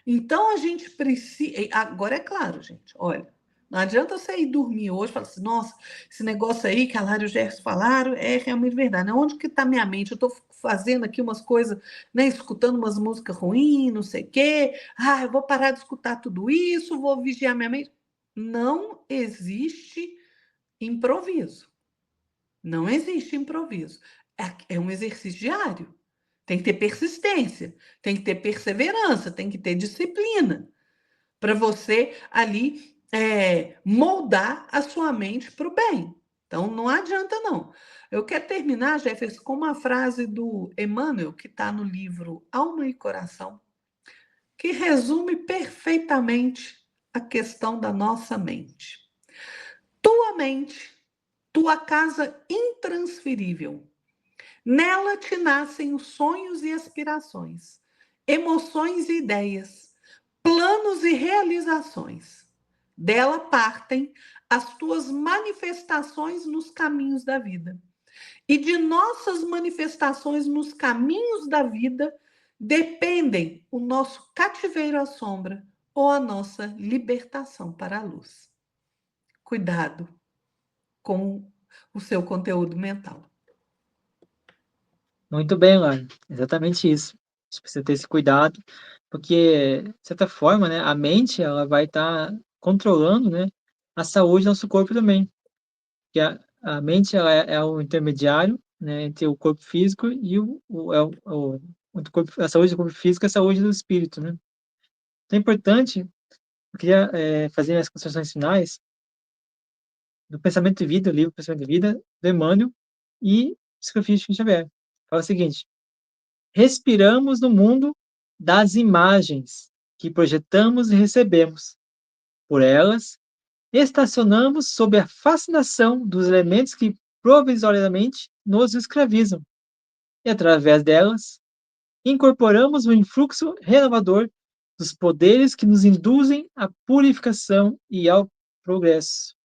[SPEAKER 2] Então a gente precisa. Agora é claro, gente, olha. Não adianta você ir dormir hoje e falar assim, nossa, esse negócio aí que a Lara e o Gerson falaram é realmente verdade. Né? Onde que está minha mente? Eu estou fazendo aqui umas coisas, né, escutando umas músicas ruins, não sei o quê. Ah, eu vou parar de escutar tudo isso, vou vigiar minha mente. Não existe improviso. Não existe improviso. É um exercício diário. Tem que ter persistência, tem que ter perseverança, tem que ter disciplina para você ali moldar a sua mente para o bem. Então, não adianta, não. Eu quero terminar, Jefferson, com uma frase do Emmanuel, que está no livro Alma e Coração, que resume perfeitamente a questão da nossa mente. Tua mente, tua casa intransferível. Nela te nascem os sonhos e aspirações, emoções e ideias, planos e realizações. Dela partem as tuas manifestações nos caminhos da vida. E de nossas manifestações nos caminhos da vida dependem o nosso cativeiro à sombra ou a nossa libertação para a luz. Cuidado com o seu conteúdo mental.
[SPEAKER 1] Muito bem, Lara. Exatamente isso. A gente precisa ter esse cuidado, porque, de certa forma, né, a mente ela vai estar controlando, né, a saúde do nosso corpo também. Porque a mente ela é o intermediário, né, entre o corpo físico e o corpo, a saúde do corpo físico e a saúde do espírito, né? Então é importante, eu queria fazer as considerações finais do Pensamento de Vida, o livro Pensamento de Vida, do Emmanuel e Psicografia de Chico Xavier. Fala o seguinte: respiramos no mundo das imagens que projetamos e recebemos. Por elas, estacionamos sob a fascinação dos elementos que provisoriamente nos escravizam, e através delas, incorporamos o influxo renovador dos poderes que nos induzem à purificação e ao progresso.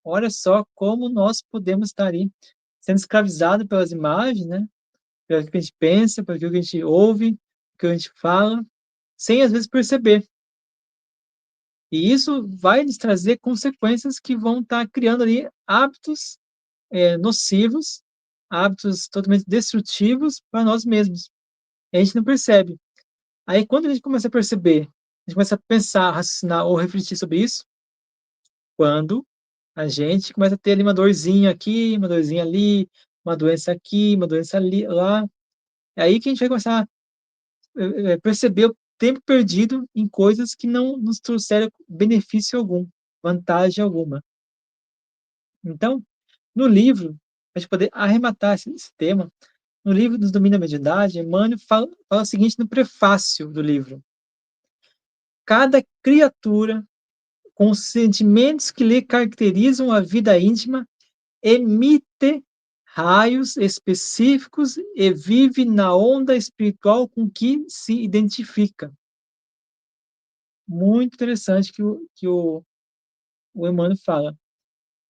[SPEAKER 1] Olha só como nós podemos estar aí sendo escravizados pelas imagens, né? Pelo que a gente pensa, pelo que a gente ouve, pelo que a gente fala, sem às vezes perceber. E isso vai nos trazer consequências que vão estar criando ali hábitos nocivos, hábitos totalmente destrutivos para nós mesmos. E a gente não percebe. Aí, quando a gente começa a perceber, a gente começa a pensar, raciocinar ou refletir sobre isso, quando a gente começa a ter ali uma dorzinha aqui, uma dorzinha ali, uma doença aqui, uma doença ali, lá. É aí que a gente vai começar a perceber o tempo perdido em coisas que não nos trouxeram benefício algum, vantagem alguma. Então, no livro, para a gente poder arrematar esse tema, no livro dos Domínios da Mediunidade, Emmanuel fala o seguinte no prefácio do livro: cada criatura, com os sentimentos que lhe caracterizam a vida íntima, emite raios específicos e vive na onda espiritual com que se identifica. Muito interessante que o Emmanuel fala.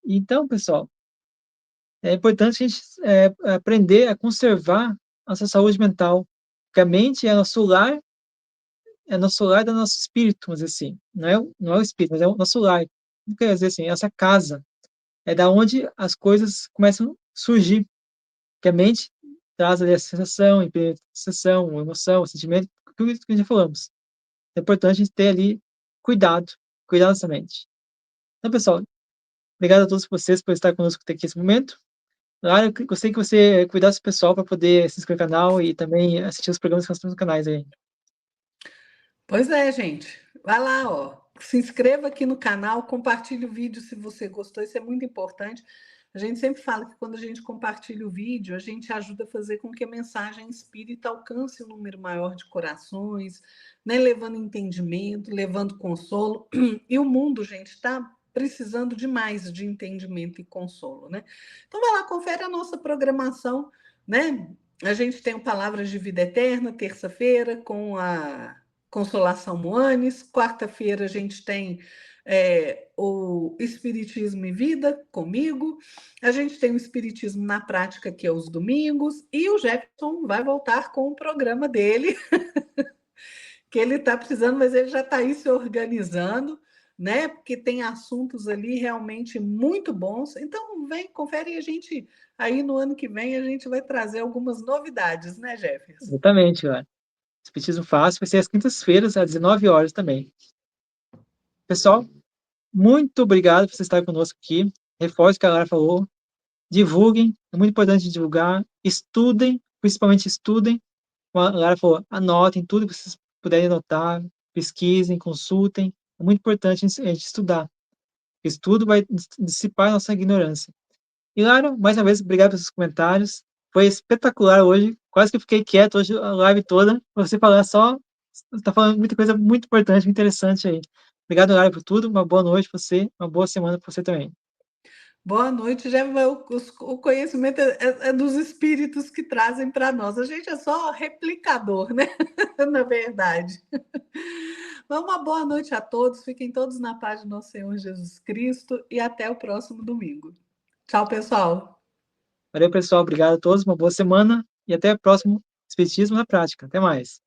[SPEAKER 1] Então, pessoal, é importante a gente aprender a conservar nossa saúde mental, porque a mente é nosso lar do nosso espírito, vamos dizer assim. Não é o espírito, mas é o nosso lar. Não quer dizer assim, essa casa é da onde as coisas começam a surgir, que a mente traz ali a sensação, a sensação, a emoção, o sentimento, tudo isso que já falamos. É importante a gente ter ali cuidar dessa mente. Então, pessoal, obrigado a todos vocês por estar conosco até aqui nesse momento. Lara, eu gostaria que você cuidasse do pessoal para poder se inscrever no canal e também assistir os programas que nós temos no canais aí.
[SPEAKER 2] Pois é, gente. Vai lá, ó. Se inscreva aqui no canal, compartilhe o vídeo se você gostou, isso é muito importante. A gente sempre fala que quando a gente compartilha o vídeo, a gente ajuda a fazer com que a mensagem espírita alcance um número maior de corações, né? Levando entendimento, levando consolo. E o mundo, gente, está precisando demais de entendimento e consolo, né? Então vai lá, confere a nossa programação. né? A gente tem o Palavras de Vida Eterna, terça-feira, com a Consolação Moanes. Quarta-feira a gente tem o Espiritismo e Vida comigo. A gente tem o Espiritismo na Prática, que é os domingos. E o Jefferson vai voltar com o programa dele, que ele está precisando, mas ele já está aí se organizando, né? Porque tem assuntos ali realmente muito bons. Então, vem, confere, e a gente aí no ano que vem a gente vai trazer algumas novidades, né, Jefferson?
[SPEAKER 1] Exatamente, cara. Espiritismo Fácil vai ser às quintas-feiras, às 19 horas também. Pessoal, muito obrigado por vocês estarem conosco aqui. Reforço o que a Lara falou. Divulguem, é muito importante divulgar. Estudem, principalmente estudem. Como a Lara falou, anotem tudo que vocês puderem anotar, pesquisem, consultem. É muito importante a gente estudar. Estudo vai dissipar a nossa ignorância. E, Lara, mais uma vez, obrigado pelos comentários. Foi espetacular hoje. Quase que eu fiquei quieto hoje a live toda. Você falar só. Você está falando muita coisa muito importante, muito interessante aí. Obrigado, Lara, por tudo. Uma boa noite para você. Uma boa semana para você também.
[SPEAKER 2] Boa noite, já o conhecimento é dos espíritos que trazem para nós. A gente é só replicador, né? Na verdade. Então, uma boa noite a todos. Fiquem todos na paz do nosso Senhor Jesus Cristo e até o próximo domingo. Tchau, pessoal.
[SPEAKER 1] Valeu, pessoal. Obrigado a todos. Uma boa semana e até o próximo Espiritismo na Prática. Até mais.